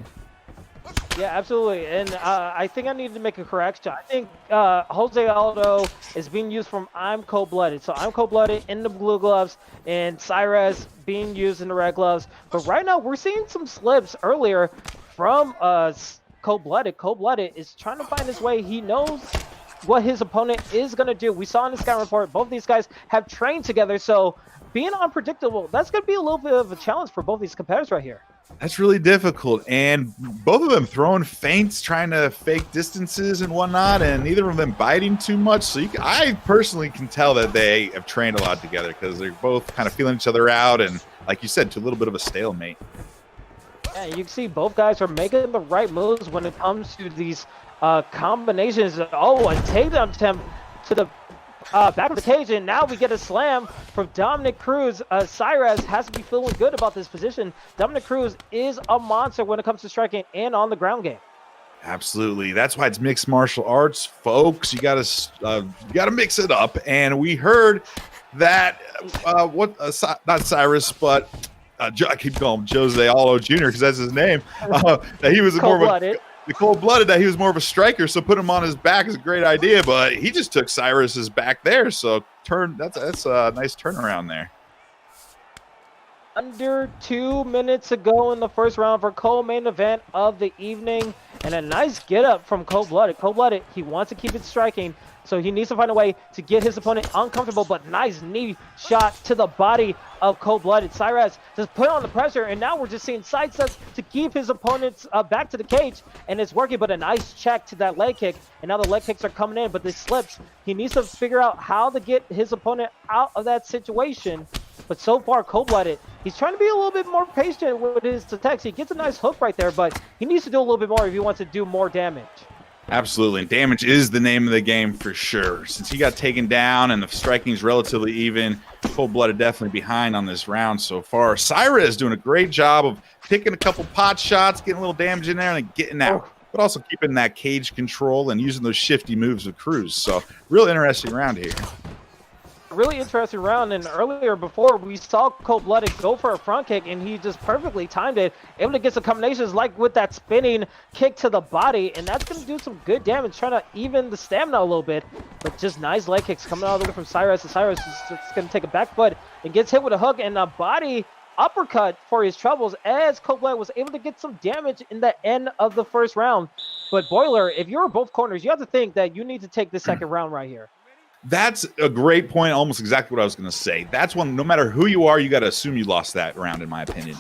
Yeah, absolutely. And I think I need to make a correction. I think Jose Aldo is being used from ImColdBlooded. So ImColdBlooded in the blue gloves and Cyrus being used in the red gloves. But right now we're seeing some slips earlier from Cold-Blooded. Cold-Blooded is trying to find his way. He knows what his opponent is going to do. We saw in the scout report, both of these guys have trained together. So being unpredictable, that's going to be a little bit of a challenge for both these competitors right here. That's really difficult. And both of them throwing feints, trying to fake distances and whatnot, and neither of them biting too much. So I personally can tell that they have trained a lot together because they're both kind of feeling each other out. And like you said, to a little bit of a stalemate. Yeah, you can see both guys are making the right moves when it comes to these combinations. Oh, a takedown attempt to the back of the cage, and now we get a slam from Dominic Cruz. Cyrus has to be feeling good about this position. Dominic Cruz is a monster when it comes to striking and on the ground game. Absolutely. That's why it's mixed martial arts, folks. You gotta mix it up. And we heard that not Cyrus, but I keep calling him Jose Aldo Jr. because that's his name. That he was more of a cold-blooded, that he was more of a striker. So put him on his back is a great idea, but he just took Cyrus's back there. So that's a nice turnaround there. Under 2 minutes ago in the first round for co-main event of the evening, and a nice get up from Cold-Blooded. Cold-Blooded, he wants to keep it striking, so he needs to find a way to get his opponent uncomfortable, but nice knee shot to the body of Cold-Blooded. Cyrus just put on the pressure, and now we're just seeing side steps to keep his opponents back to the cage, and it's working, but a nice check to that leg kick, and now the leg kicks are coming in, but this slips. He needs to figure out how to get his opponent out of that situation, but so far, Cold-Blooded, he's trying to be a little bit more patient with his attacks. He gets a nice hook right there, but he needs to do a little bit more if he wants to do more damage. Absolutely. And damage is the name of the game for sure. Since he got taken down and the striking is relatively even, ColdBlooded definitely behind on this round so far. Syra is doing a great job of picking a couple pot shots, getting a little damage in there, and then getting out. But also keeping that cage control and using those shifty moves with Cruz. So real interesting round here. Really interesting round, and earlier before we saw ColdBlooded go for a front kick and he just perfectly timed it, able to get some combinations like with that spinning kick to the body, and that's going to do some good damage, trying to even the stamina a little bit. But just nice leg kicks coming all the way from Cyrus, and Cyrus is just going to take a back foot and gets hit with a hook and a body uppercut for his troubles, as ColdBlooded was able to get some damage in the end of the first round. But Boiler, if you're both corners, you have to think that you need to take the second round right here. That's a great point, almost exactly what I was going to say. That's one, no matter who you are, you got to assume you lost that round, in my opinion.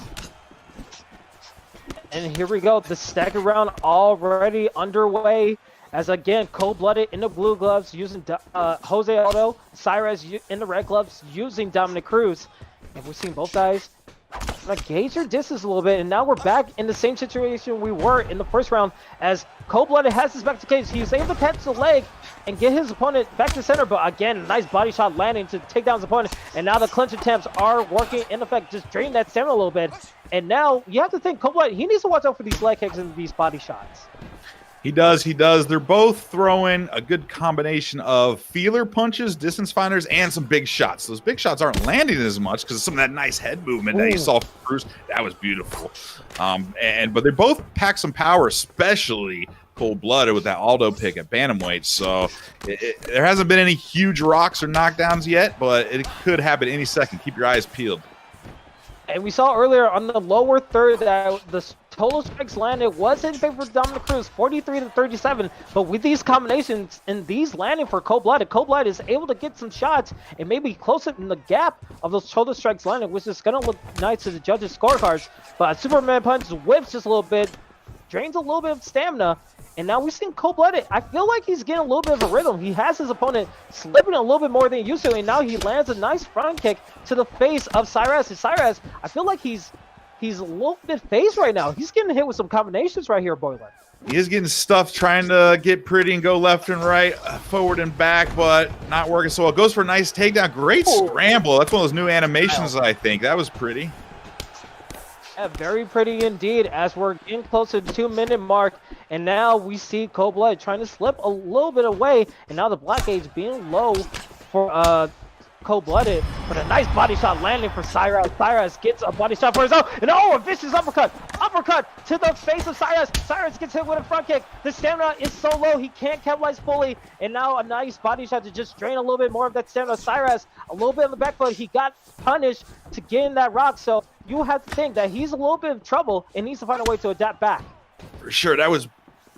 And here we go, the second round already underway, as again, ColdBlooded in the blue gloves using Jose Aldo, Cyrus in the red gloves using Dominic Cruz. And we're seeing both guys gauge their distance a little bit, and now we're back in the same situation we were in the first round, as ColdBlooded has his back to cage. He's able to catch the leg and get his opponent back to center, but again, nice body shot landing to take down his opponent, and now the clinch attempts are working in effect, just drain that stamina a little bit. And now you have to think ColdBlooded, he needs to watch out for these leg kicks and these body shots. He does. They're both throwing a good combination of feeler punches, distance finders, and some big shots. Those big shots aren't landing as much because of some of that nice head movement that you saw from Cruz. That was beautiful. But they both pack some power, especially ColdBlooded with that Aldo pick at bantamweight. So there hasn't been any huge rocks or knockdowns yet, but it could happen any second. Keep your eyes peeled. And we saw earlier on the lower third that the total strikes landed was in favor of Dominic Cruz, 43-37. But with these combinations and these landing for ColdBlooded is able to get some shots and maybe close it in the gap of those total strikes landed, which is going to look nice to the judges' scorecards. But Superman punch whips just a little bit, drains a little bit of stamina. And now we've seen ColdBlooded. I feel like he's getting a little bit of a rhythm. He has his opponent slipping a little bit more than he used to, and now he lands a nice front kick to the face of Cyrus. And Cyrus, I feel like he's a little bit phased right now. He's getting hit with some combinations right here, Boiler. He is getting stuffed, trying to get pretty and go left and right, forward and back, but not working so well. Goes for a nice takedown. Great scramble. That's one of those new animations, I think. That was pretty. Yeah, very pretty indeed, as we're getting close to the 2-minute mark, and now we see ColdBlooded trying to slip a little bit away, and now the black gauge being low for ColdBlooded, but a nice body shot landing for Cyrus. Cyrus gets a body shot for his own, and a vicious uppercut to the face of Cyrus. Cyrus gets hit with a front kick. The stamina is so low, he can't capitalize fully, and now a nice body shot to just drain a little bit more of that stamina. Cyrus, a little bit on the back foot, he got punished to get in that rock, so you have to think that he's a little bit of trouble and needs to find a way to adapt back. For sure, that was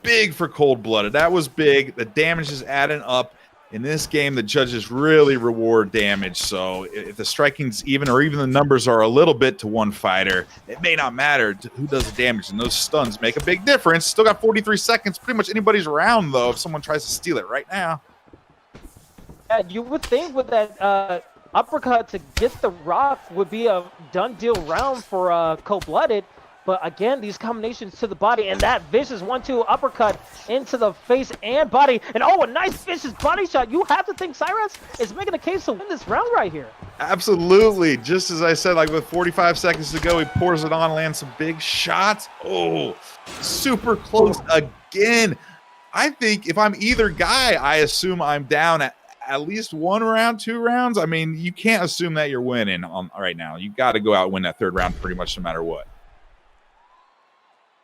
big for ColdBlooded. That was big. The damage is adding up. In this game, the judges really reward damage, so if the striking's even or even the numbers are a little bit to one fighter, it may not matter who does the damage, and those stuns make a big difference. Still got 43 seconds. Pretty much anybody's around, though, if someone tries to steal it right now. Yeah, you would think with that uppercut to get the rock would be a done deal round for ColdBlooded, but again, these combinations to the body and that vicious 1-2 uppercut into the face and body, and a nice vicious body shot. You have to think Cyrus is making a case to win this round right here. Absolutely. Just as I said, like with 45 seconds to go, he pours it on, lands some big shots. Oh, super close again. I think if I'm either guy, I assume I'm down at least one round, 2 rounds. I mean, you can't assume that you're winning right now. You got to go out and win that third round pretty much no matter what.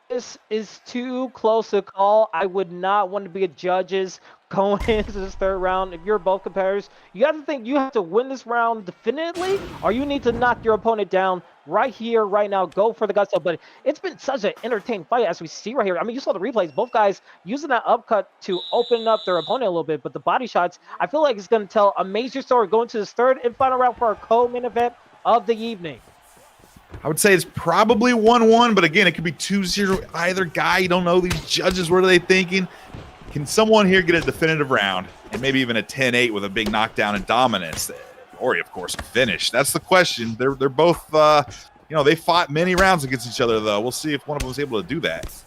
This is too close to call. I would not want to be a judges going into this third round. If you're both competitors, you have to think you have to win this round definitively, or you need to knock your opponent down right here, right now. Go for the gusto. But it's been such an entertaining fight as we see right here. I mean, you saw the replays. Both guys using that upcut to open up their opponent a little bit, but the body shots, I feel like it's going to tell a major story going to this third and final round for our co-main event of the evening. I would say it's probably 1-1, but again, it could be 2-0 either guy. You don't know these judges. What are they thinking? Can someone here get a definitive round and maybe even a 10-8 with a big knockdown and dominance? Or, of course, a finish. That's the question. They're both, they fought many rounds against each other, though. We'll see if one of them was able to do that.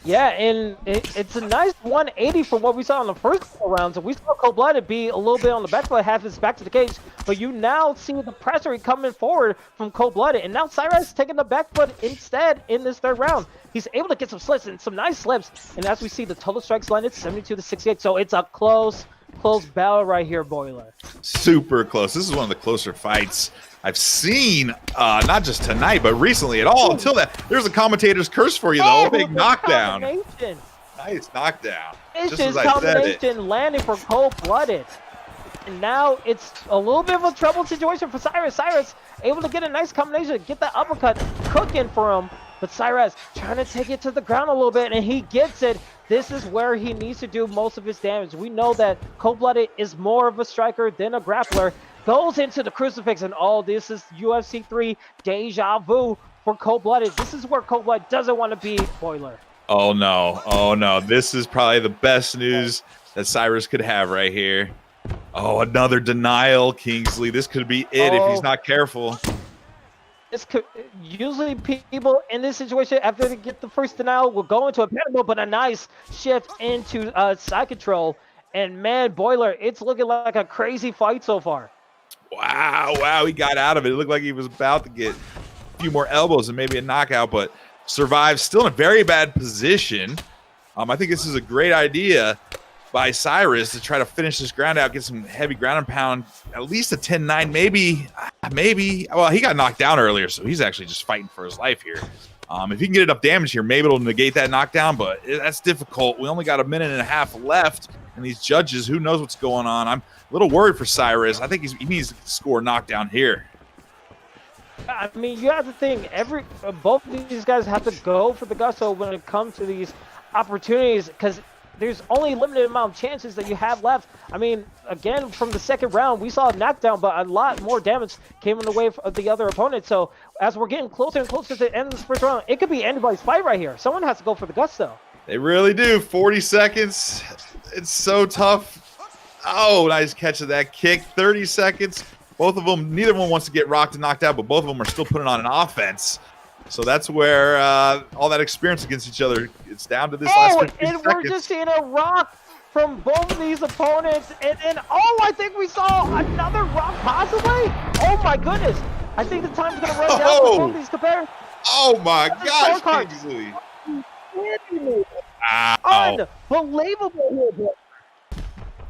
Yeah, and it's a nice 180 from what we saw in the first couple rounds. And we saw CoolToMe be a little bit on the back foot, have his back to the cage. But you now see the pressure coming forward from CoolToMe. And now Cyrus taking the back foot instead in this third round. He's able to get some slips and some nice slips. And as we see, the total strikes landed 72-68. So it's a close battle right here, Boiler. Super close. This is one of the closer fights I've seen, not just tonight, but recently at all. Until that, there's a commentator's curse for you, though. Big knockdown. Nice knockdown. Just as I said it. Landing for CoolToMe. And now it's a little bit of a trouble situation for Cyrus. Cyrus able to get a nice combination, get that uppercut cooking for him. But Cyrus trying to take it to the ground a little bit, and he gets it. This is where he needs to do most of his damage. We know that CoolToMe is more of a striker than a grappler. Goes into the crucifix, and all this is UFC 3 deja vu for CoolToMe. This is where CoolToMe doesn't want to be, Boiler. Oh, no. Oh, no. This is probably the best news that Cyrus could have right here. Oh, another denial, Kingsley. This could be it if he's not careful. This could, usually people in this situation, after they get the first denial, will go into a panic mode, but a nice shift into side control. And, man, Boiler, it's looking like a crazy fight so far. Wow, he got out of it. It looked like he was about to get a few more elbows and maybe a knockout, but survives, still in a very bad position. I think this is a great idea by Cyrus to try to finish this ground out, get some heavy ground and pound, at least a 10-9, maybe. Well, he got knocked down earlier, so he's actually just fighting for his life here. If he can get enough damage here, maybe it'll negate that knockdown, but that's difficult. We only got a minute and a half left, and these judges, who knows what's going on. I'm a little worried for Cyrus. I think he needs to score a knockdown here. I mean, you have to think, both of these guys have to go for the gusto when it comes to these opportunities, because there's only a limited amount of chances that you have left. I mean, again, from the second round, we saw a knockdown, but a lot more damage came in the way of the other opponent. So as we're getting closer and closer to the end of this first round, it could be anybody's fight right here. Someone has to go for the gusto. They really do. 40 seconds. It's so tough. Oh, nice catch of that kick. 30 seconds. Both of them, neither one wants to get rocked and knocked out, but both of them are still putting on an offense. So that's where all that experience against each other, it's down to this last 15 seconds. We're just seeing a rock from both of these opponents. And I think we saw another rock possibly. Oh, my goodness. I think the time's going to run down for both of these compared. Oh, my gosh, Kingsley. Unbelievable here,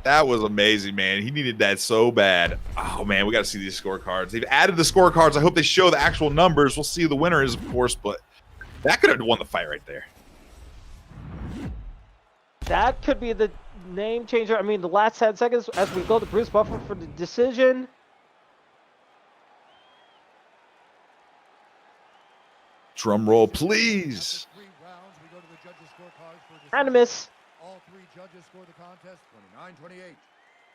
That was amazing, man. He needed that so bad. Oh, man, we got to see these scorecards. They've added the scorecards. I hope they show the actual numbers. We'll see who the winner is, of course, but that could have won the fight right there. That could be the name changer. I mean, the last 10 seconds as we go to Bruce Buffer for the decision. Drum roll, please. Unanimous. All three judges scored the contest 29-28.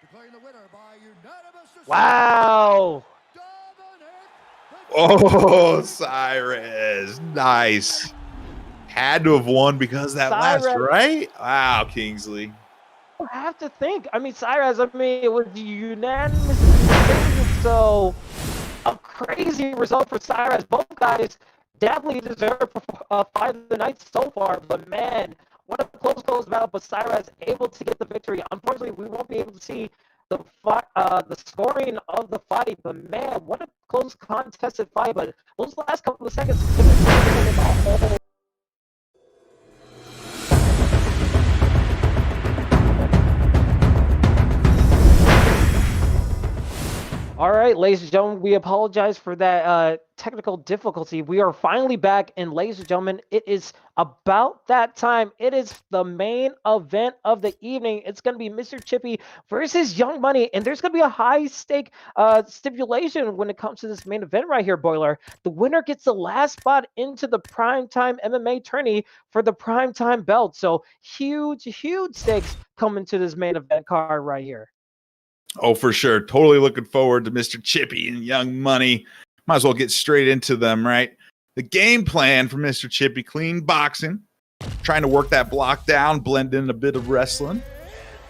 Declaring the winner by unanimous decision. Wow. Oh, Cyrus. Nice. Had to have won because that last, right? Wow, Kingsley. You have to think. I mean, Cyrus, it was unanimous decision, so a crazy result for Cyrus. Both guys definitely deserve a fight of the night so far, but man, what a close battle, but Cyrus able to get the victory. Unfortunately, we won't be able to see the scoring of the fight, but man, what a close contested fight. But those last couple of seconds. All right, ladies and gentlemen, we apologize for that technical difficulty. We are finally back, and ladies and gentlemen, it is about that time. It is the main event of the evening. It's going to be Mr. Chippy versus Young Money, and there's going to be a high-stake stipulation when it comes to this main event right here, Boiler. The winner gets the last spot into the PrimeTime MMA tourney for the PrimeTime belt. So huge stakes coming to this main event card right here. Oh, for sure. Totally looking forward to Mr. Chippy and Young Money. Might as well get straight into them, right? The game plan for Mr. Chippy, clean boxing, trying to work that block down, blend in a bit of wrestling.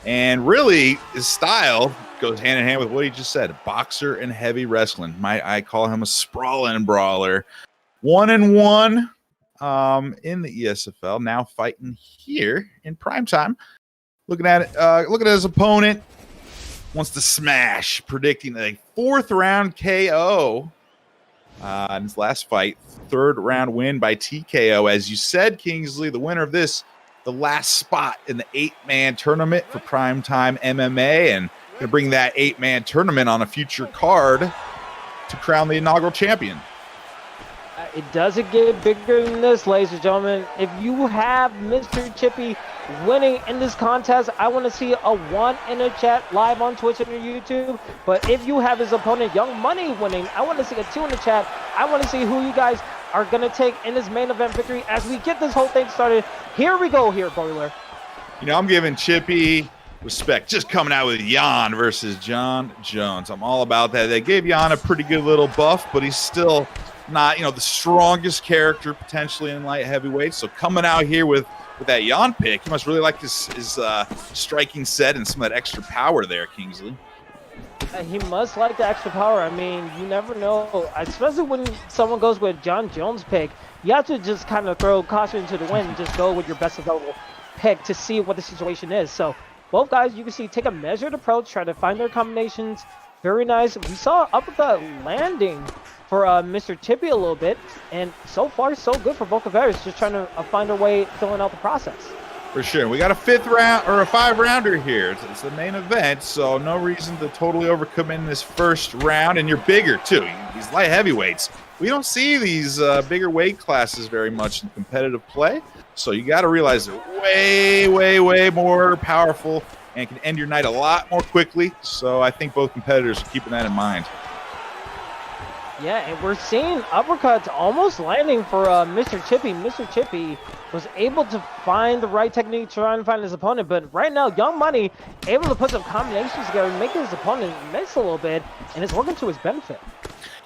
And really, his style goes hand in hand with what he just said, boxer and heavy wrestling. I call him a sprawling brawler. 1-1. in the ESFL, now fighting here in PrimeTime. Looking at it, looking at his opponent, wants to smash, predicting a 4th round KO in his last fight. 3rd round win by TKO. As you said, Kingsley, the winner of this, the last spot in the 8-man tournament for PrimeTime MMA, and going to bring that 8-man tournament on a future card to crown the inaugural champion. It doesn't get bigger than this, ladies and gentlemen. If you have Mr. Chippy winning in this contest, I want to see a 1 in the chat live on Twitch and YouTube. But if you have his opponent Young Money winning, I want to see a 2 in the chat. I want to see who you guys are going to take in this main event victory as we get this whole thing started. Here we go here, Boiler. You know, I'm giving Chippy respect just coming out with Jan versus John Jones. I'm all about that. They gave Jan a pretty good little buff, but he's still not, you know, the strongest character potentially in light heavyweight. So coming out here with that Jan pick, he must really like his striking set and some of that extra power there, Kingsley. He must like the extra power. I mean, you never know, especially when someone goes with John Jones pick. You have to just kind of throw caution to the wind and just go with your best available pick to see what the situation is. So both guys, you can see, take a measured approach, try to find their combinations. Very nice. We saw uppercut landing for Mr. Chippy a little bit, and so far so good for both of us, just trying to find their way filling out the process. For sure. We got a 5th round or a 5-rounder here. It's the main event, so no reason to totally overcommit in this 1st round. And you're bigger too. These light heavyweights, we don't see these bigger weight classes very much in competitive play, so you got to realize they're way more powerful and can end your night a lot more quickly. So I think both competitors are keeping that in mind. Yeah, and we're seeing uppercuts almost landing for Mr. Chippy. Mr. Chippy was able to find the right technique to try and find his opponent, but right now, Young Money able to put some combinations together and make his opponent miss a little bit, and it's working to his benefit.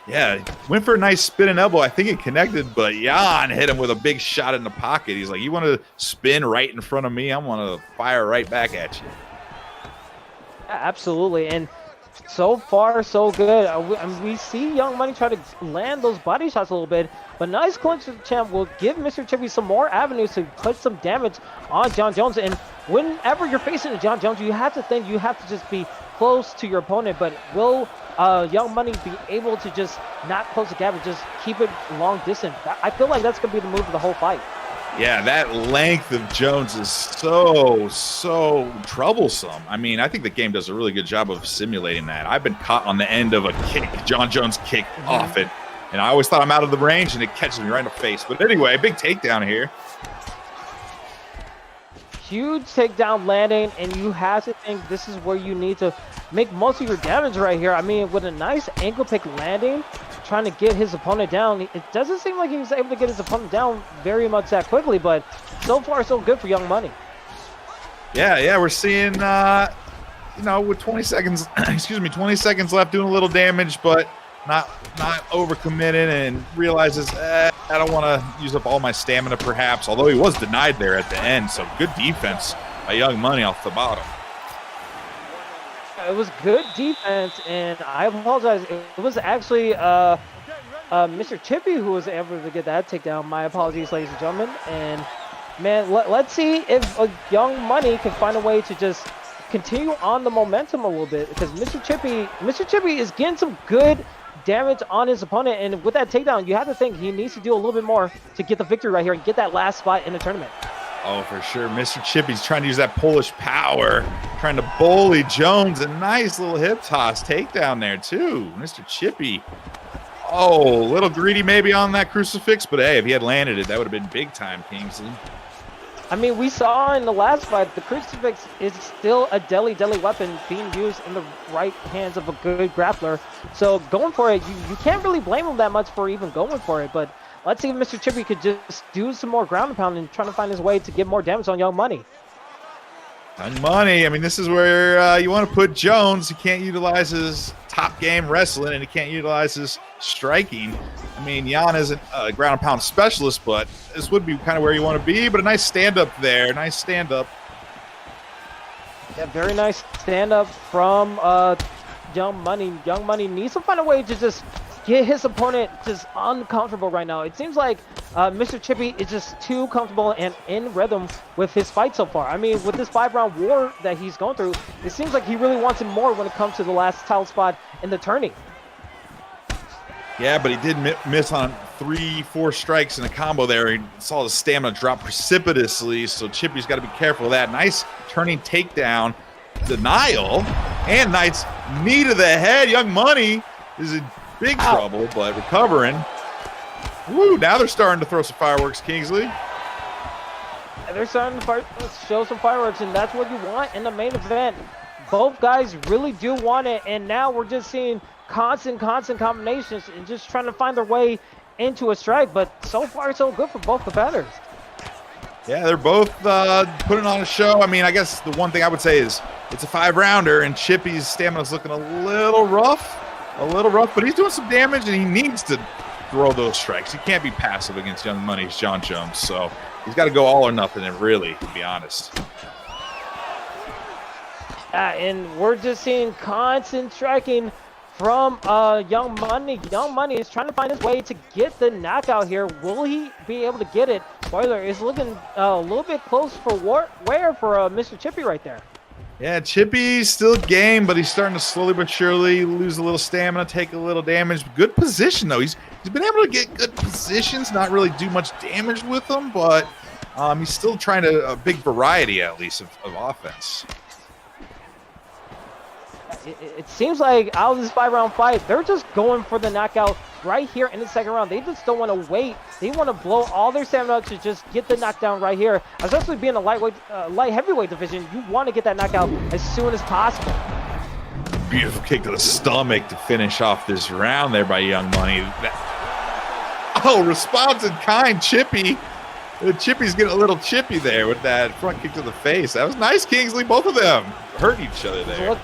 Yeah, went for a nice spinning elbow. I think it connected, but Jan hit him with a big shot in the pocket. He's like, you want to spin right in front of me? I'm going to fire right back at you. Yeah, absolutely, and so far, so good. We see Young Money try to land those body shots a little bit, but nice clinch to the champ will give Mr. Chippy some more avenues to put some damage on John Jones. And whenever you're facing a John Jones, you have to think you have to just be close to your opponent. But will Young Money be able to just not close the gap and just keep it long distance? I feel like that's going to be the move of the whole fight. Yeah, that length of Jones is so troublesome. I mean, I think the game does a really good job of simulating that. I've been caught on the end of a kick, John Jones kick off it, and I always thought I'm out of the range, and it catches me right in the face. But anyway, big takedown here. Huge takedown landing, and you have to think this is where you need to make most of your damage right here. I mean, with a nice ankle pick landing, trying to get his opponent down. It doesn't seem like he was able to get his opponent down very much that quickly, but so far so good for Young Money. Yeah, we're seeing, you know, with 20 seconds, 20 seconds left, doing a little damage, but not overcommitting, and realizes, I don't want to use up all my stamina perhaps, although he was denied there at the end, so good defense by Young Money off the bottom. It was good defense, and I apologize. It was actually Mr. Chippy who was able to get that takedown. My apologies, ladies and gentlemen. And man, let's see if Young Money can find a way to just continue on the momentum a little bit, because Mr. Chippy is getting some good damage on his opponent, and with that takedown, you have to think he needs to do a little bit more to get the victory right here and get that last spot in the tournament. Oh, for sure. Mr. Chippy's trying to use that Polish power, trying to bully Jones. A nice little hip toss takedown there, too. Mr. Chippy. Oh, a little greedy maybe on that crucifix, but hey, if he had landed it, that would have been big time, Kingsley. I mean, we saw in the last fight, the crucifix is still a deadly weapon being used in the right hands of a good grappler. So going for it, you can't really blame him that much for even going for it, but let's see if Mr. Chippy could just do some more ground and pound and trying to find his way to get more damage on Young Money. Young Money, I mean, this is where you want to put Jones. He can't utilize his top game wrestling, and he can't utilize his striking. I mean, Jan isn't a ground and pound specialist, but this would be kind of where you want to be. But a nice stand-up there. Nice stand-up. Yeah, very nice stand-up from Young Money. Young Money needs to find a way to just get his opponent just uncomfortable right now. It seems like Mr. Chippy is just too comfortable and in rhythm with his fight so far. I mean, with this 5-round war that he's going through, it seems like he really wants him more when it comes to the last title spot in the tourney. Yeah, but he did miss on 3-4 strikes in a combo there. He saw the stamina drop precipitously, so Chippy's got to be careful of that. Nice turning takedown, denial, and nice knee to the head. Young Money is in big trouble, but recovering. Woo, now they're starting to throw some fireworks, Kingsley. They're starting to show some fireworks, and that's what you want in the main event. Both guys really do want it, and now we're just seeing constant combinations and just trying to find their way into a strike. But so far, so good for both competitors. Yeah, they're both putting on a show. I mean, I guess the one thing I would say is it's a 5-rounder, and Chippy's stamina's looking a little rough, but he's doing some damage, and he needs to throw those strikes. He can't be passive against Young Money's John Jones, so he's got to go all or nothing, and really, to be honest. And we're just seeing constant striking from Young Money. Young Money is trying to find his way to get the knockout here. Will he be able to get it? Spoiler, is looking a little bit close for wear for Mr. Chippy right there. Yeah, Chippy's still game, but he's starting to slowly but surely lose a little stamina, take a little damage. Good position, though. He's been able to get good positions, not really do much damage with them, but he's still trying to a big variety, at least, of offense. It seems like out of this 5-round fight, they're just going for the knockout right here in the second round. They just don't want to wait. They want to blow all their stamina to just get the knockdown right here. Especially being a light heavyweight division, you want to get that knockout as soon as possible. Beautiful kick to the stomach to finish off this round there by Young Money. Response in kind, Chippy. Chippy's getting a little chippy there with that front kick to the face. That was nice, Kingsley. Both of them hurt each other there.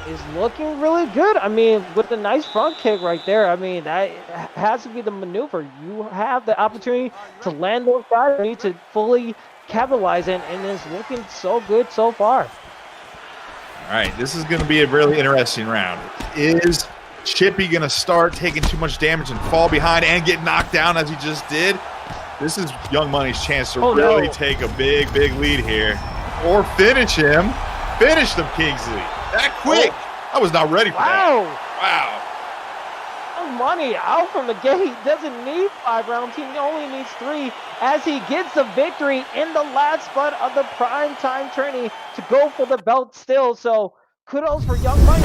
Is looking really good. I mean, with the nice front kick right there, I mean, that has to be the maneuver. You have the opportunity to land those guys. You need to fully capitalize it, and it's looking so good so far. All right, this is going to be a really interesting round. Is Chippy going to start taking too much damage and fall behind and get knocked down as he just did? This is Young Money's chance to really take a big lead here. Or finish him. Finish them, Kingsley. That quick. I was not ready for that. Wow. Young Money out from the gate. Doesn't need 5 rounds. He only needs 3 as he gets the victory in the last spot of the primetime tourney to go for the belt still. So kudos for Young Money.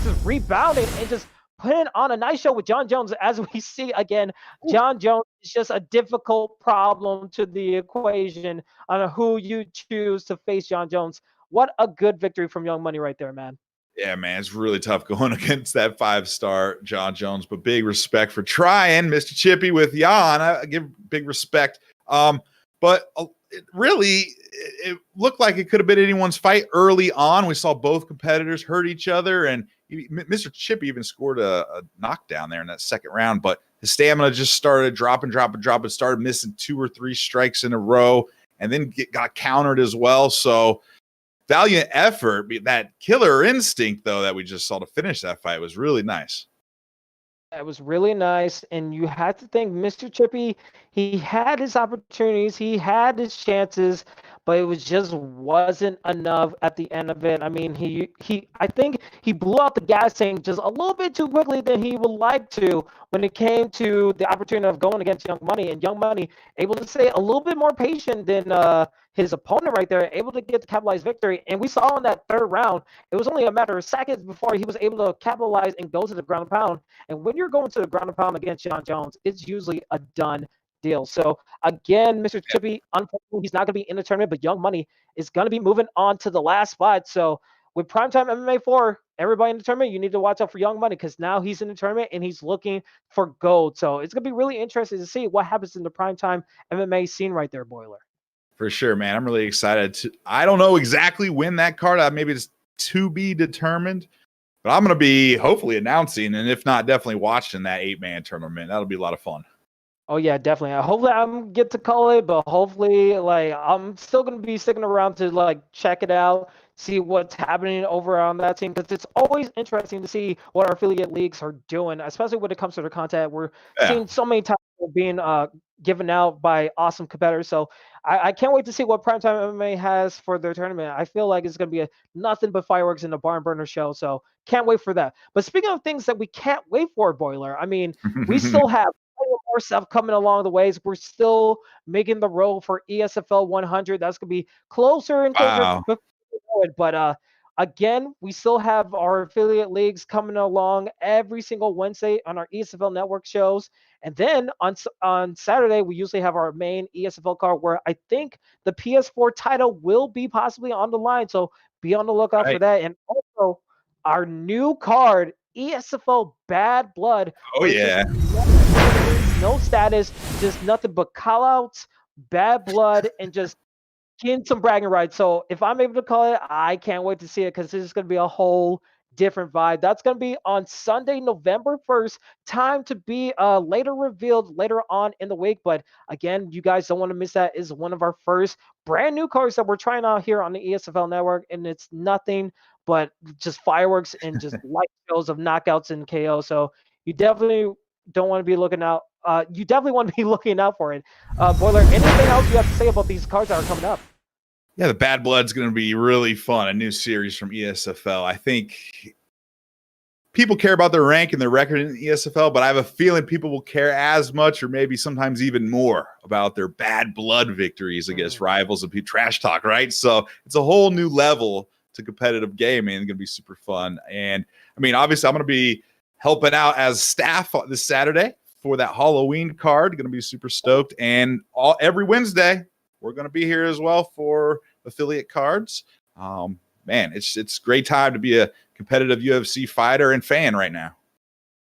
Just rebounding and just putting on a nice show with John Jones. As we see again, John Jones is just a difficult problem to the equation on who you choose to face John Jones. What a good victory from Young Money right there, man. Yeah, man, it's really tough going against that 5-star John Jones, but big respect for trying, Mr. Chippy, with Jan. I give big respect. But it looked like it could have been anyone's fight early on. We saw both competitors hurt each other, and Mr. Chippy even scored a knockdown there in that second round, but his stamina just started dropping, started missing 2 or 3 strikes in a row, and then got countered as well. So valiant effort. That killer instinct, though, that we just saw to finish that fight was really nice. It was really nice, and you had to think Mr. Chippy, he had his opportunities, he had his chances, but it just wasn't enough at the end of it. I mean, I think he blew out the gas tank just a little bit too quickly than he would like to when it came to the opportunity of going against Young Money, and Young Money able to stay a little bit more patient than his opponent right there, able to get the capitalized victory. And we saw in that third round, it was only a matter of seconds before he was able to capitalize and go to the ground and pound. And when you're going to the ground and pound against John Jones, it's usually a done deal. So again, Mr. Chippy, unfortunately, he's not going to be in the tournament, but Young Money is going to be moving on to the last spot. So with Primetime MMA 4, everybody in the tournament, you need to watch out for Young Money, because now he's in the tournament and he's looking for gold. So it's going to be really interesting to see what happens in the Primetime MMA scene right there, Boiler. For sure, man. I'm really excited. I don't know exactly when that card, maybe it's to be determined, but I'm going to be hopefully announcing, and if not, definitely watching that 8-man tournament. That'll be a lot of fun. Oh yeah, definitely. Hopefully I'm get to call it, but hopefully I'm still going to be sticking around to check it out, see what's happening over on that team, because it's always interesting to see what our affiliate leagues are doing, especially when it comes to their content. We're Yeah. seeing so many titles being given out by awesome competitors. So I can't wait to see what Primetime MMA has for their tournament. I feel like it's going to be nothing but fireworks in the barn burner show. So can't wait for that. But speaking of things that we can't wait for, Boiler, I mean, we still have more stuff coming along the ways. We're still making the road for ESFL 100. That's going to be closer and closer Wow. before we know it. But again, we still have our affiliate leagues coming along every single Wednesday on our ESFL network shows. And then on Saturday, we usually have our main ESFL card where I think the PS4 title will be possibly on the line. So be on the lookout for Right. that. And also our new card, ESFL Bad Blood, Oh, where it's yeah. just no status, just nothing but callouts, bad blood, and just getting some bragging rights. So if I'm able to call it, I can't wait to see it, because this is going to be a whole different vibe. That's going to be on Sunday, November 1st. Time to be later revealed later on in the week. But again, you guys don't want to miss that. Is one of our first brand new cards that we're trying out here on the ESFL network, and it's nothing but just fireworks and just light shows of knockouts and KO. So you definitely don't want to be looking out. You definitely want to be looking out for it. Boiler, anything else you have to say about these cards that are coming up? Yeah, the Bad Blood's going to be really fun. A new series from ESFL. I think people care about their rank and their record in ESFL, but I have a feeling people will care as much or maybe sometimes even more about their Bad Blood victories against rivals and trash talk, right? So it's a whole new level to competitive gaming. It's going to be super fun. And I mean, obviously, I'm going to be helping out as staff this Saturday for that Halloween card. Going to be super stoked. And every Wednesday, we're going to be here as well for affiliate cards. Man, it's great time to be a competitive UFC fighter and fan right now.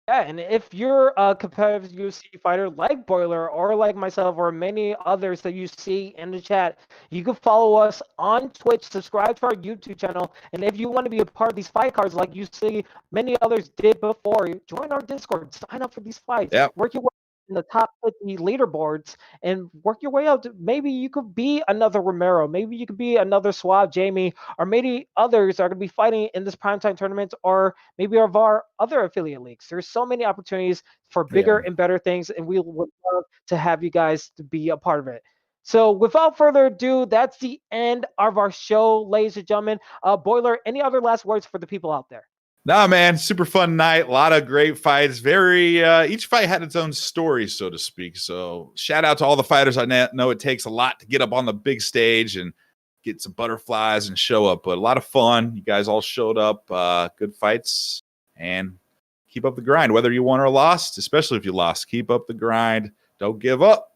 Yeah, and if you're a competitive UFC fighter like Boiler or like myself or many others that you see in the chat, you can follow us on Twitch, subscribe to our YouTube channel, and if you want to be a part of these fight cards like you see many others did before, join our Discord, sign up for these fights, Yep. work your way in the top 50 leaderboards, and work your way out. Maybe you could be another Romero, maybe you could be another Suave Jamie, or maybe others are going to be fighting in this primetime tournament, or maybe of our other affiliate leagues. There's so many opportunities for bigger and better things, and we would love to have you guys to be a part of it. So without further ado, that's the end of our show, ladies and gentlemen. Boiler, any other last words for the people out there? Nah, man, super fun night. A lot of great fights. Each fight had its own story, so to speak. So shout out to all the fighters. I know it takes a lot to get up on the big stage and get some butterflies and show up, but a lot of fun. You guys all showed up. Good fights, and keep up the grind. Whether you won or lost, especially if you lost, keep up the grind. Don't give up.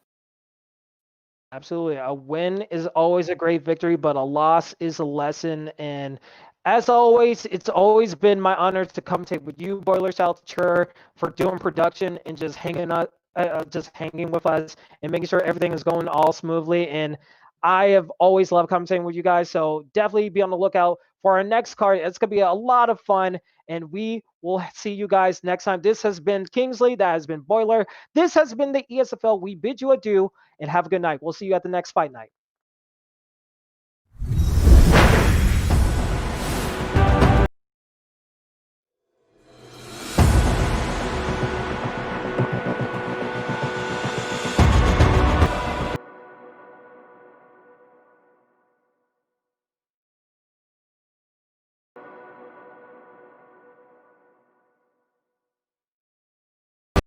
Absolutely. A win is always a great victory, but a loss is a lesson. And as always, it's always been my honor to commentate with you, Boiler South Chur, for doing production and just hanging with us and making sure everything is going all smoothly. And I have always loved commentating with you guys. So definitely be on the lookout for our next card. It's going to be a lot of fun. And we will see you guys next time. This has been Kingsley. That has been Boiler. This has been the ESFL. We bid you adieu and have a good night. We'll see you at the next fight night.